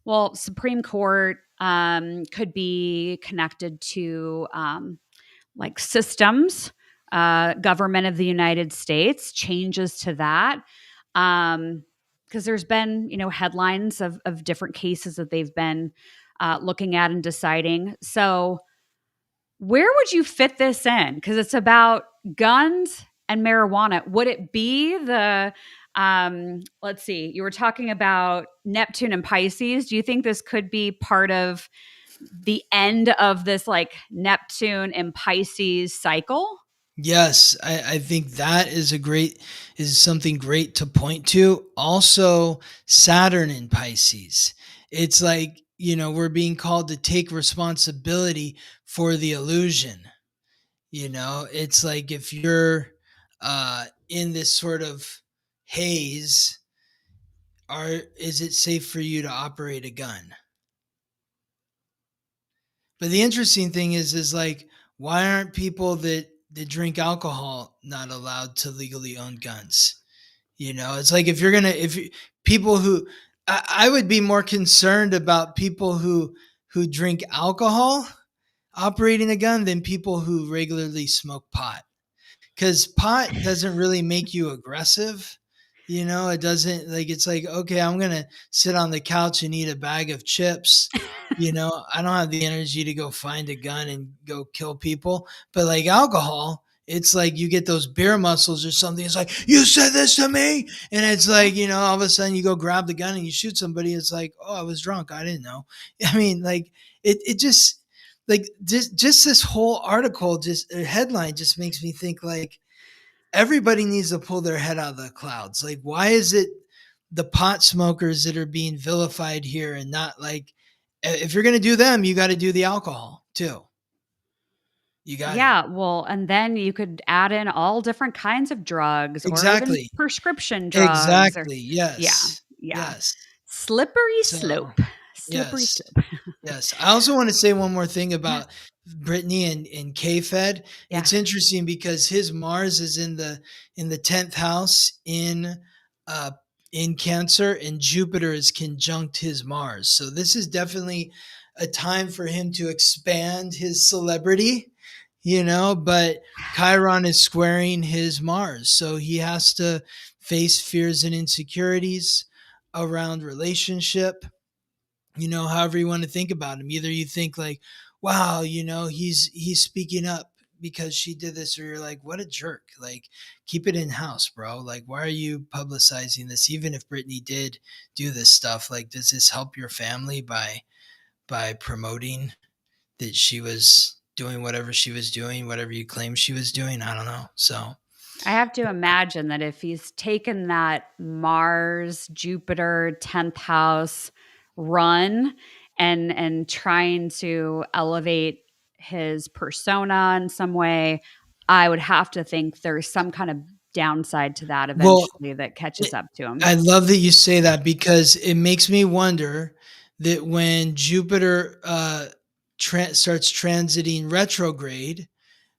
well, Supreme Court could be connected to like systems, government of the United States, changes to that. Because there's been, headlines of different cases that they've been looking at and deciding. So where would you fit this in? Because it's about guns and marijuana. Would it be the, let's see, you were talking about Neptune and Pisces. Do you think this could be part of the end of this like Neptune and Pisces cycle? Yes, I think that is something great to point to. Also, Saturn in Pisces. It's like, we're being called to take responsibility for the illusion. It's like if you're in this sort of haze, is it safe for you to operate a gun? But the interesting thing is like, why aren't people that drink alcohol not allowed to legally own guns? It's like people who, I would be more concerned about people who drink alcohol operating a gun than people who regularly smoke pot. Because pot doesn't really make you aggressive. It doesn't it's like, okay, I'm going to sit on the couch and eat a bag of chips. I don't have the energy to go find a gun and go kill people. But like alcohol, it's like you get those beer muscles or something. It's like, you said this to me. And it's like, all of a sudden you go grab the gun and you shoot somebody. It's like, oh, I was drunk. I didn't know. I mean, like it just like just this whole article, headline just makes me think like everybody needs to pull their head out of the clouds. Like, why is it the pot smokers that are being vilified here and not like, if you're going to do them, you got to do the alcohol too. You got well, and then you could add in all different kinds of drugs or even prescription drugs. Exactly. Yes. Yes. Slippery slope. Slippery slope. Yes. I also want to say one more thing about Brittany and K-Fed. Yeah. It's interesting because his Mars is in the 10th house in Cancer, and Jupiter is conjunct his Mars. So this is definitely a time for him to expand his celebrity, but Chiron is squaring his Mars. So he has to face fears and insecurities around relationship, however you want to think about him. Either you think like, wow, he's speaking up because she did this, or you're like, what a jerk. Like, keep it in house, bro. Like, why are you publicizing this? Even if Brittany did do this stuff, like, does this help your family by promoting that she was doing whatever she was doing, whatever you claim she was doing. I don't know. So I have to imagine that if he's taken that Mars, Jupiter, 10th house run and trying to elevate his persona in some way, I would have to think there's some kind of downside to that eventually that catches up to him. I love that you say that, because it makes me wonder that when Jupiter starts transiting retrograde,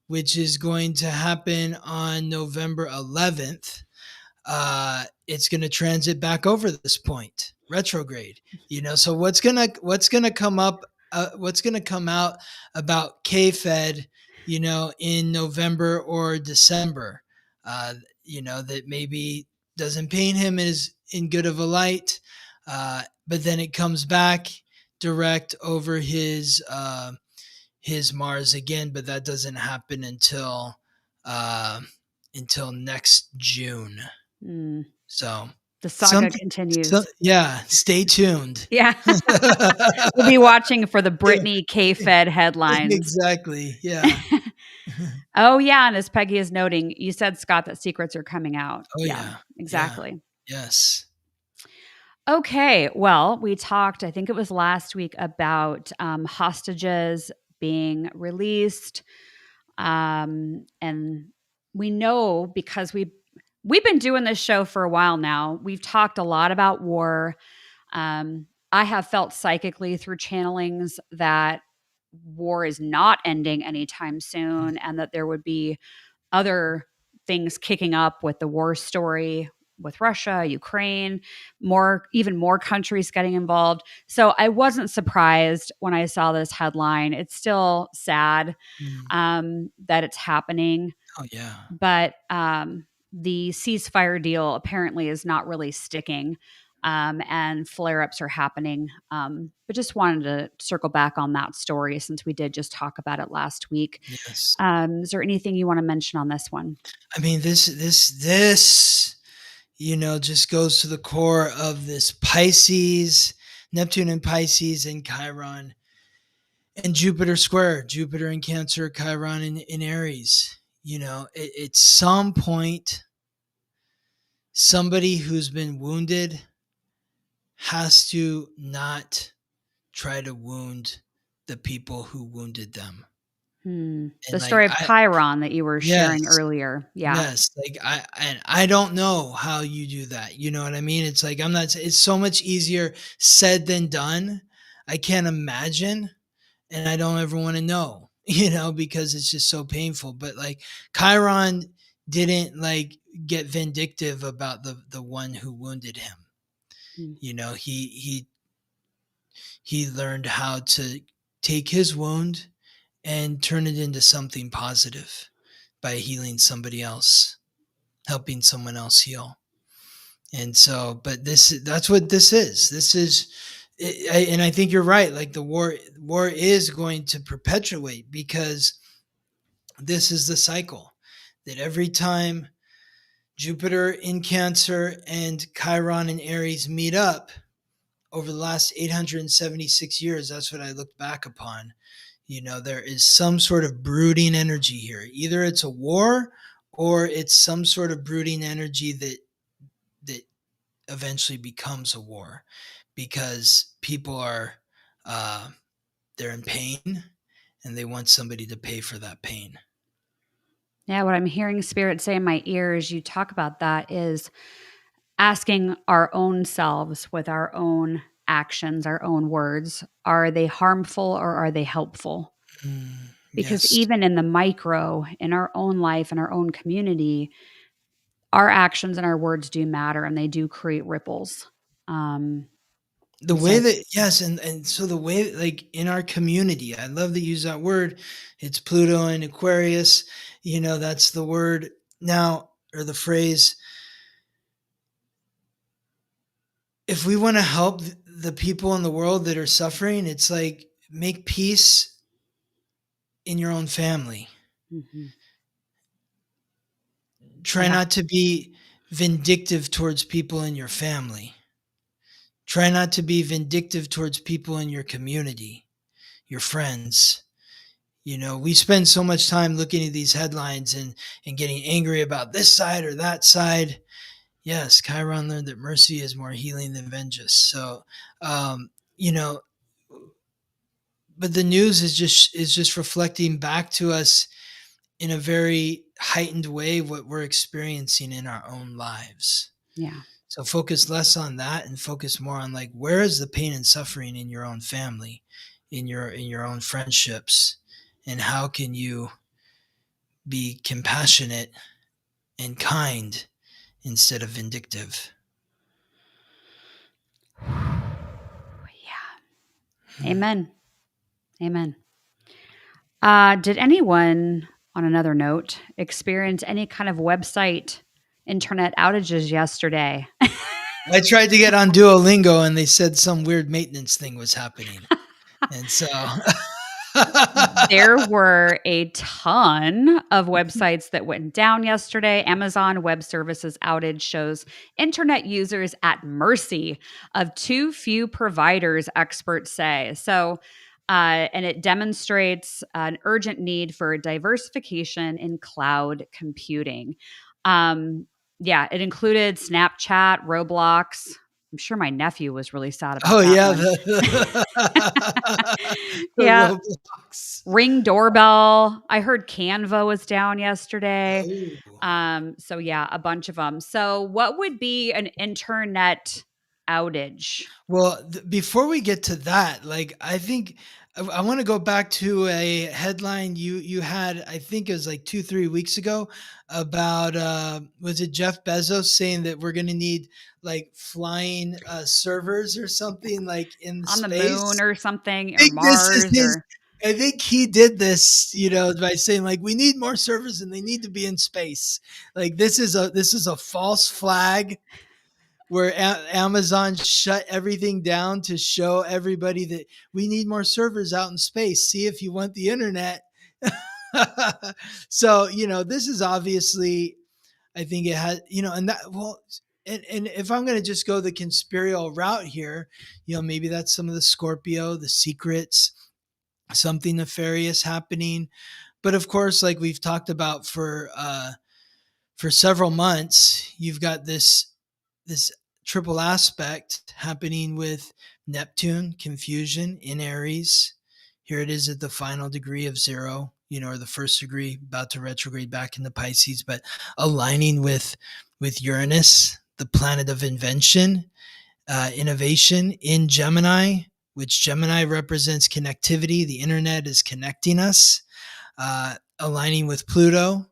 which is going to happen on November 11th, it's going to transit back over this point, retrograde. So what's gonna come up? What's going to come out about K-Fed, in November or December? That maybe doesn't paint him as in good of a light, but then it comes back direct over his Mars again, but that doesn't happen until next June. So the saga continues. Stay tuned. Yeah. We'll be watching for the Britney K-Fed headlines. Exactly. Yeah. Oh, yeah. And as Peggy is noting, you said, Scott, that secrets are coming out. Oh, yeah. Exactly. Yeah. Yes. Okay. Well, we talked, I think it was last week, about hostages being released. And we know, because we've been doing this show for a while now. We've talked a lot about war. I have felt psychically through channelings that war is not ending anytime soon, and that there would be other things kicking up with the war story with Russia, Ukraine, even more countries getting involved. So I wasn't surprised when I saw this headline. It's still sad that it's happening. Oh, yeah. But the ceasefire deal apparently is not really sticking. And flare-ups are happening. But just wanted to circle back on that story, since we did just talk about it last week. Yes. Is there anything you want to mention on this one? I mean, this just goes to the core of this Pisces, Neptune in Pisces and Chiron, and Jupiter square, Jupiter in Cancer, Chiron in Aries. At some point, somebody who's been wounded has to not try to wound the people who wounded them. The story of Chiron that you were sharing earlier. Yeah. Yes. I don't know how you do that. You know what I mean? It's like, it's so much easier said than done. I can't imagine. And I don't ever want to know, because it's just so painful. But Chiron didn't get vindictive about the one who wounded him. He learned how to take his wound and turn it into something positive by healing somebody else, helping someone else heal. And so, but that's what this is. This is, and I think you're right. The war is going to perpetuate, because this is the cycle that every time Jupiter in Cancer and Chiron in Aries meet up over the last 876 years, that's what I looked back upon. There is some sort of brooding energy here. Either it's a war, or it's some sort of brooding energy that eventually becomes a war, because people are they're in pain, and they want somebody to pay for that pain. Yeah, what I'm hearing Spirit say in my ears, you talk about that, is asking our own selves with our own actions, our own words, are they harmful or are they helpful? Because even in the micro, in our own life, in our own community, our actions and our words do matter, and they do create ripples. The way that, yes. And so the way, in our community, I love to use that word. It's Pluto and Aquarius, that's the word now, or the phrase. If we want to help the people in the world that are suffering, it's make peace in your own family. Mm-hmm. Try not to be vindictive towards people in your family. Try not to be vindictive towards people in your community, your friends. We spend so much time looking at these headlines and getting angry about this side or that side. Yes, Chiron learned that mercy is more healing than vengeance. So, but the news is just reflecting back to us in a very heightened way what we're experiencing in our own lives. Yeah. So focus less on that and focus more on like, where is the pain and suffering in your own family, in your own friendships, and how can you be compassionate and kind instead of vindictive? Yeah. Amen. Amen. Did anyone, on another note, experience any kind of website internet outages yesterday? I tried to get on Duolingo and they said some weird maintenance thing was happening. And so there were a ton of websites that went down yesterday. Amazon Web Services outage shows internet users at mercy of too few providers, experts say. So, and it demonstrates an urgent need for diversification in cloud computing. Yeah, it included Snapchat, Roblox. I'm sure my nephew was really sad about that one. Yeah. Roblox. Ring doorbell. I heard Canva was down yesterday. So yeah, a bunch of them. So what would be an internet outage? Well, before we get to that, like, I think I want to go back to a headline you had, I think it was like 2-3 weeks ago, about was it Jeff Bezos saying that we're going to need like flying servers or something like in on space? The moon or something, or Mars, I think he did this, by saying like, we need more servers and they need to be in space. Like this is a false flag where Amazon shut everything down to show everybody that we need more servers out in space. See if you want the internet. So, this is obviously, I think it has, and that, well, and if I'm going to just go the conspirial route here, maybe that's some of the Scorpio, the secrets, something nefarious happening. But of course, like we've talked about for several months, you've got this triple aspect happening with Neptune, confusion in Aries. Here it is at the final degree of 0, or the first degree, about to retrograde back into Pisces, but aligning with Uranus, the planet of invention, innovation in Gemini, which Gemini represents connectivity. The internet is connecting us, aligning with Pluto,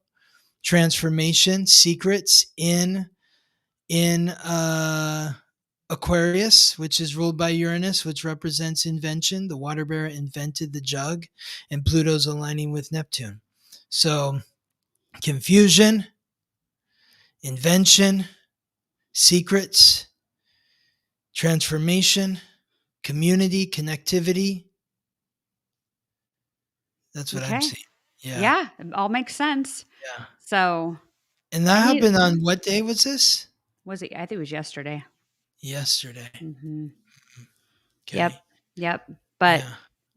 transformation, secrets in Aquarius, which is ruled by Uranus, which represents invention. The water bearer invented the jug, and Pluto's aligning with Neptune. So confusion, invention, secrets, transformation, community, connectivity. That's what I'm seeing. Yeah, it all makes sense. Yeah. So, and that happened on what day was this? Was it? I think it was yesterday. Yesterday. Mm-hmm. Okay. Yep. But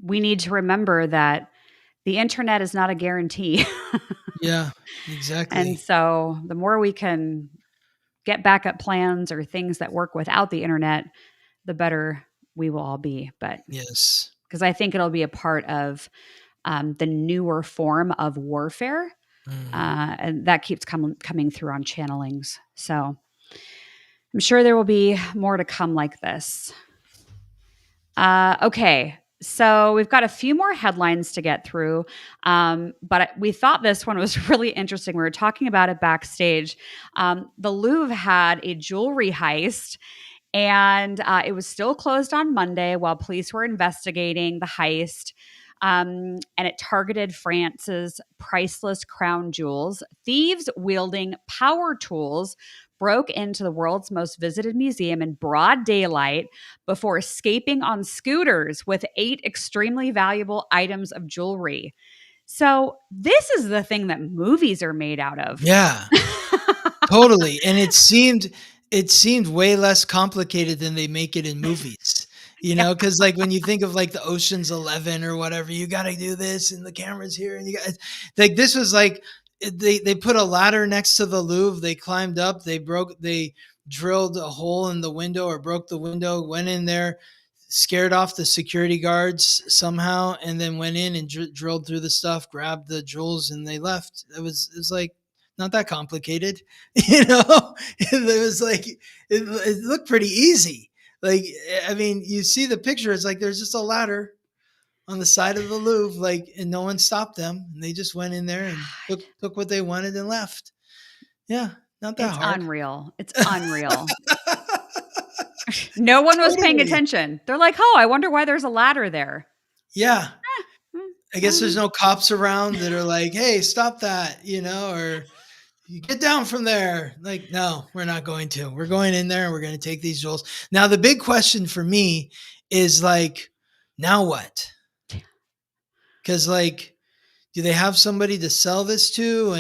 we need to remember that the internet is not a guarantee. Yeah, exactly. And so the more we can get backup plans or things that work without the internet, the better we will all be. But yes, because I think it'll be a part of the newer form of warfare. And that keeps coming through on channelings. So I'm sure there will be more to come like this. Okay. So we've got a few more headlines to get through, but we thought this one was really interesting. We were talking about it backstage. The Louvre had a jewelry heist, and it was still closed on Monday while police were investigating the heist. And it targeted France's priceless crown jewels. Thieves wielding power tools broke into the world's most visited museum in broad daylight before escaping on scooters with 8 extremely valuable items of jewelry. So this is the thing that movies are made out of. Yeah, totally. And it seemed way less complicated than they make it in movies. because like when you think of like the Ocean's 11 or whatever, you got to do this and the camera's here and you got like, this was like, they put a ladder next to the Louvre. They climbed up, they drilled a hole in the window or broke the window, went in there, scared off the security guards somehow, and then went in and drilled through the stuff, grabbed the jewels, and they left. It was like not that complicated, It was like it looked pretty easy. Like, I mean, you see the picture. It's like there's just a ladder on the side of the Louvre, like, and no one stopped them. And they just went in there and took what they wanted and left. Yeah, not that hard. Unreal. It's unreal. No one was paying attention. They're like, oh, I wonder why there's a ladder there. Yeah. I guess there's no cops around that are like, hey, stop that, or you get down from there. Like, no, we're not going to. We're going in there and we're going to take these jewels. Now, the big question for me is like, now what? Because like, do they have somebody to sell this to?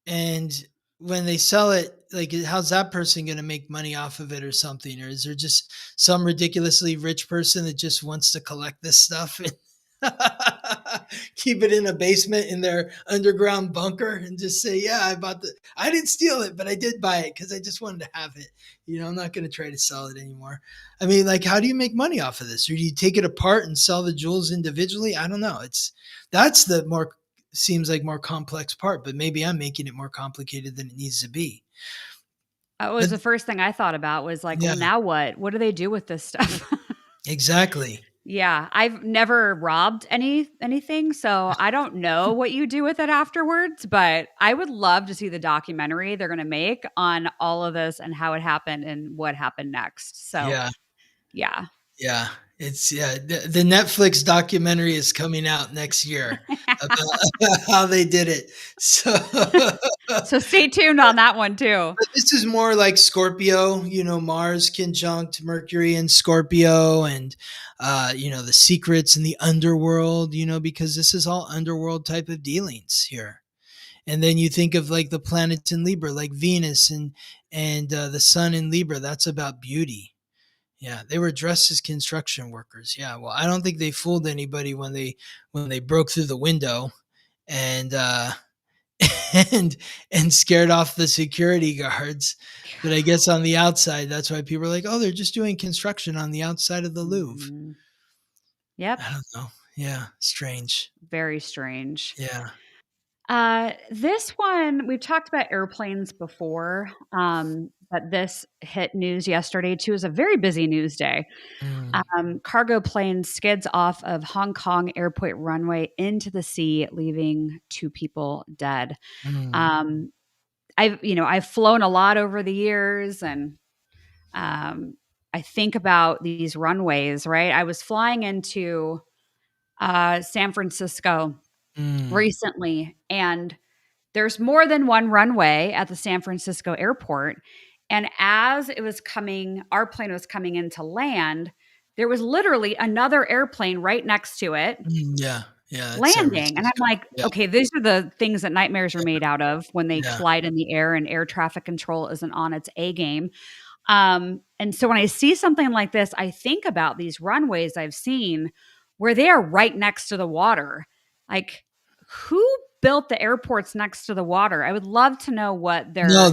And when they sell it, like, how's that person going to make money off of it or something? Or is there just some ridiculously rich person that just wants to collect this stuff and keep it in a basement in their underground bunker and just say, yeah, I didn't steal it, but I did buy it because I just wanted to have it. I'm not going to try to sell it anymore. I mean, like, how do you make money off of this? Or do you take it apart and sell the jewels individually? I don't know. That's the seems like more complex part, but maybe I'm making it more complicated than it needs to be. That was the first thing I thought about was like, well, now what? What do they do with this stuff? Exactly. Yeah. I've never robbed anything, so I don't know what you do with it afterwards, but I would love to see the documentary they're going to make on all of this and how it happened and what happened next. So yeah. The Netflix documentary is coming out next year about how they did it. So stay tuned on that one too. But this is more like Scorpio, Mars conjunct Mercury in Scorpio, and the secrets in the underworld, because this is all underworld type of dealings here. And then you think of like the planets in Libra, like Venus and the sun in Libra. That's about beauty. Yeah, they were dressed as construction workers. Yeah, well, I don't think they fooled anybody when they broke through the window and and scared off the security guards. But I guess on the outside, that's why people are like, oh, they're just doing construction on the outside of the Louvre. Mm-hmm. Yep. I don't know. Yeah, strange. Very strange. Yeah. This one, we've talked about airplanes before, but this hit news yesterday too. It was a very busy news day. Cargo plane skids off of Hong Kong airport runway into the sea, leaving 2 people dead. I've flown a lot over the years, and I think about these runways, right? I was flying into San Francisco recently, and there's more than one runway at the San Francisco airport. And as our plane was coming in to land, there was literally another airplane right next to it. Yeah. Landing. And I'm like, okay, these are the things that nightmares are made out of when they collide in the air and air traffic control isn't on its A game. And so when I see something like this, I think about these runways I've seen where they are right next to the water. Like, who built the airports next to the water? I would love to know what they're. No,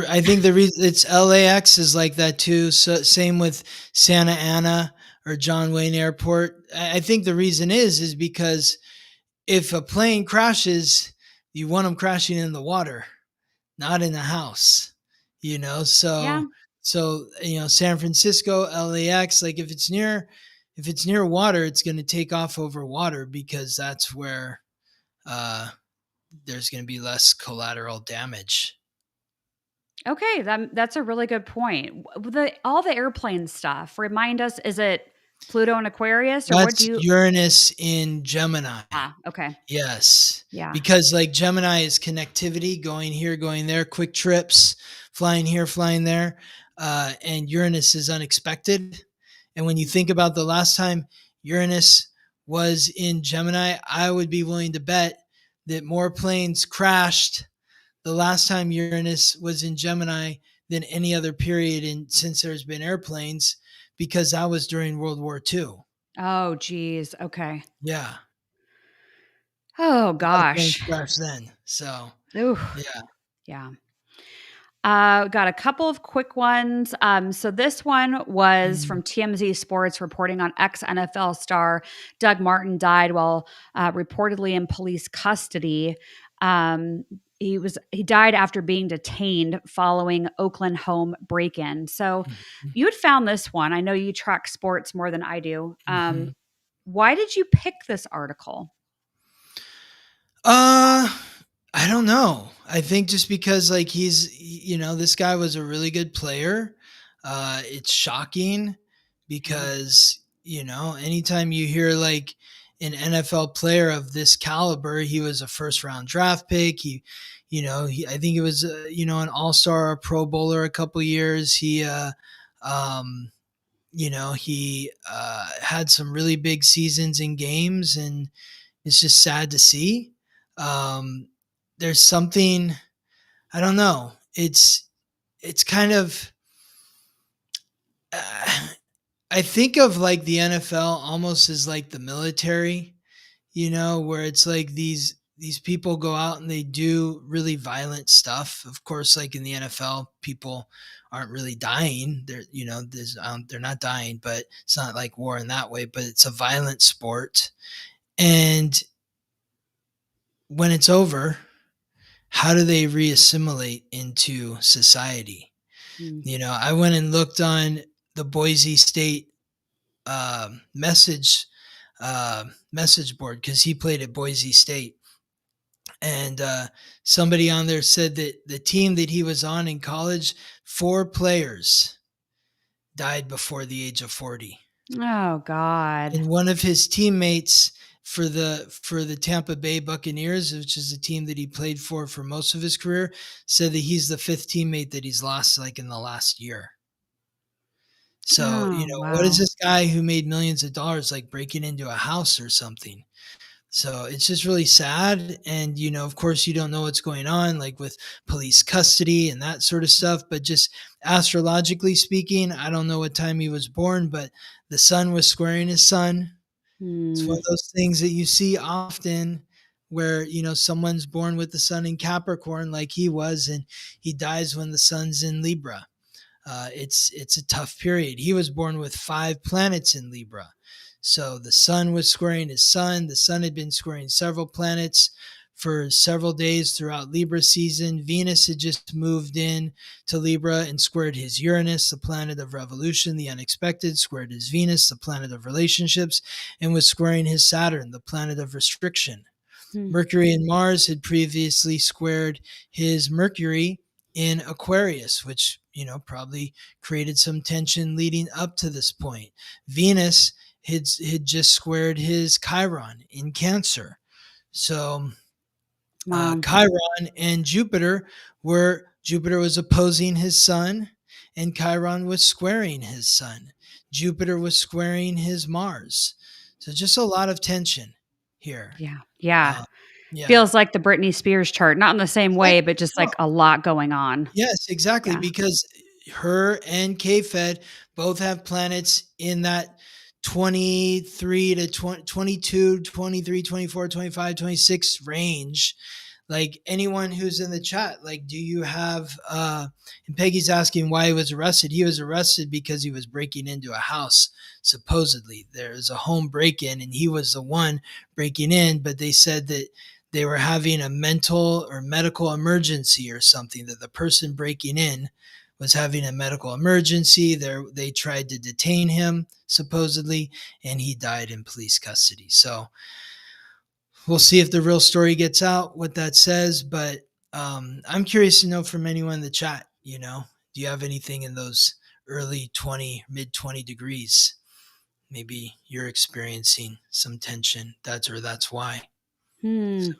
I think the reason it's LAX is like that too. So same with Santa Ana or John Wayne Airport. I think the reason is because if a plane crashes, you want them crashing in the water, not in the house. So San Francisco, LAX, like if it's near water, it's going to take off over water because that's where there's going to be less collateral damage. Okay, that's a really good point. All the airplane stuff, remind us, is it Pluto and Aquarius? Or that's Uranus in Gemini. Okay. Yes. Yeah. Because like Gemini is connectivity, going here, going there, quick trips, flying here, flying there. And Uranus is unexpected. And when you think about the last time Uranus was in Gemini, I would be willing to bet that more planes crashed the last time Uranus was in Gemini than any other period since there's been airplanes, because that was during World War II. Oh, geez. Okay. Yeah. Oh, A lot of planes gosh. crashed then. So, Ooh. yeah. Yeah. Got a couple of quick ones. So this one was Mm, from TMZ Sports reporting on ex-NFL star Doug Martin died while reportedly in police custody. He died after being detained following Oakland home break-in. So mhm, you had found this one. I know you track sports more than I do. mhm. Why did you pick this article? Uh, I don't know. I think just because like this guy was a really good player. It's shocking Yeah. because, anytime you hear like an NFL player of this caliber, he was a first round draft pick. I think he was, an all-star, a pro bowler a couple years. Um, he had some really big seasons in games, and it's just sad to see. Um, there's something, I don't know. It's kind of I think of like the NFL almost as like the military, where it's like these people go out and they do really violent stuff. Of course, like in the NFL, people aren't really dying. They're not dying, but it's not like war in that way. But it's a violent sport, and when it's over, how do they reassimilate into society? Mm. I went and looked on the Boise State message board because he played at Boise State, and somebody on there said that the team that he was on in college, 4 players died before the age of 40. Oh, God. And one of his teammates for the Tampa Bay Buccaneers, which is the team that he played for most of his career, said that he's the 5th teammate that he's lost like in the last year. So, Oh, what is wow. this guy who made millions of dollars like breaking into a house or something? So it's just really sad. And, of course, you don't know what's going on, like with police custody and that sort of stuff. But just astrologically speaking, I don't know what time he was born, but the sun was squaring his sun. It's one Hmm. of those things that you see often where, someone's born with the sun in Capricorn like he was, and he dies when the sun's in Libra. It's a tough period. He was born with 5 planets in Libra. So the sun was squaring his sun. The sun had been squaring several planets for several days throughout Libra season. Venus had just moved in to Libra and squared his Uranus, the planet of revolution, the unexpected, squared his Venus, the planet of relationships, and was squaring his Saturn, the planet of restriction. Hmm. Mercury and Mars had previously squared his Mercury in Aquarius, which, probably created some tension leading up to this point. Venus had just squared his Chiron in Cancer. So Wow. Chiron and Jupiter was opposing his sun, and Chiron was squaring his sun. Jupiter was squaring his Mars. So just a lot of tension here. Yeah. Yeah. Uh, yeah, Feels like the Britney Spears chart, not in the same way, exactly. but just No, like a lot going on. yes, exactly. Yeah. Because her and K-Fed both have planets in that 23 to 20, 22, 23, 24, 25, 26 range. Like anyone who's in the chat, like, do you have, and Peggy's asking why he was arrested. He was arrested because he was breaking into a house. Supposedly there's a home break-in and he was the one breaking in, but they said that they were having a mental or medical emergency or something, that the person breaking in was having a medical emergency. They tried to detain him supposedly, and he died in police custody. So we'll see if the real story gets out, what that says. But I'm curious to know from anyone in the chat, do you have anything in those early 20, mid 20 degrees? Maybe you're experiencing some tension. That's why. Hmm. So,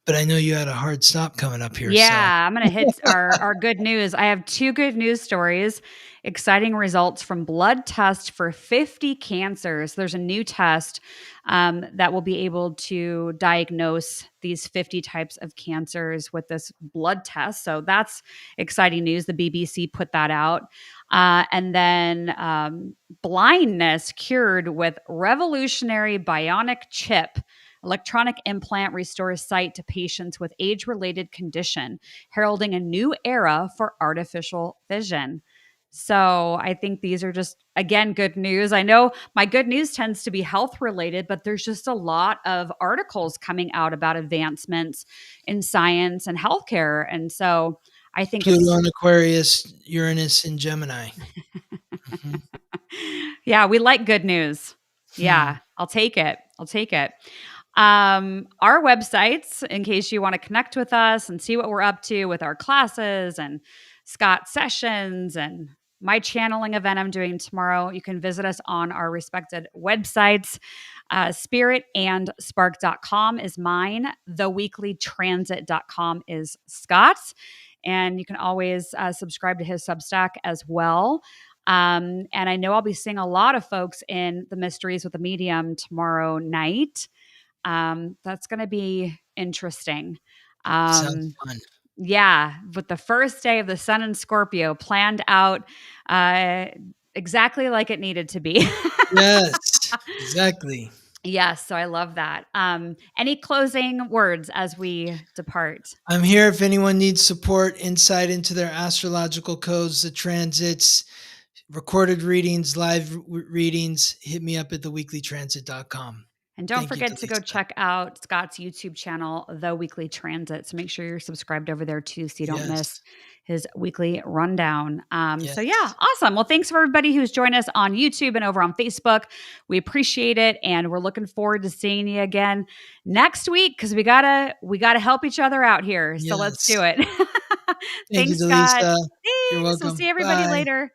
But I know you had a hard stop coming up here. Yeah, so. I'm going to hit our good news. I have 2 good news stories. Exciting results from blood test for 50 cancers. There's a new test that will be able to diagnose these 50 types of cancers with this blood test. So that's exciting news. The BBC put that out. And then blindness cured with revolutionary bionic chip. Electronic implant restores sight to patients with age-related condition, heralding a new era for artificial vision. So I think these are just, again, good news. I know my good news tends to be health related, but there's just a lot of articles coming out about advancements in science and healthcare. And so I think Pluto in Aquarius, Uranus in Gemini. Mm-hmm. Yeah, we like good news. Yeah, I'll take it. Our websites, in case you want to connect with us and see what we're up to with our classes and Scott sessions and my channeling event I'm doing tomorrow, you can visit us on our respected websites. Spiritandspark.com is mine. Theweeklytransit.com is Scott's. And you can always subscribe to his Substack as well. And I know I'll be seeing a lot of folks in the Mysteries with the Medium tomorrow night. That's going to be interesting. Sounds fun. Yeah, with the first day of the sun in Scorpio planned out exactly like it needed to be. Yes, exactly. Yes, so I love that. Any closing words as we depart? I'm here if anyone needs support, insight into their astrological codes, the transits, recorded readings, live readings. Hit me up at theweeklytransit.com. And don't forget to go check out Scott's YouTube channel, The Weekly Transit. So make sure you're subscribed over there too, so you don't miss his weekly rundown. So yeah, awesome. Well, thanks for everybody who's joined us on YouTube and over on Facebook. We appreciate it, and we're looking forward to seeing you again next week because we gotta help each other out here. So let's do it. Thanks, Scott. Dallisa. Thanks. You're welcome. We'll see everybody later.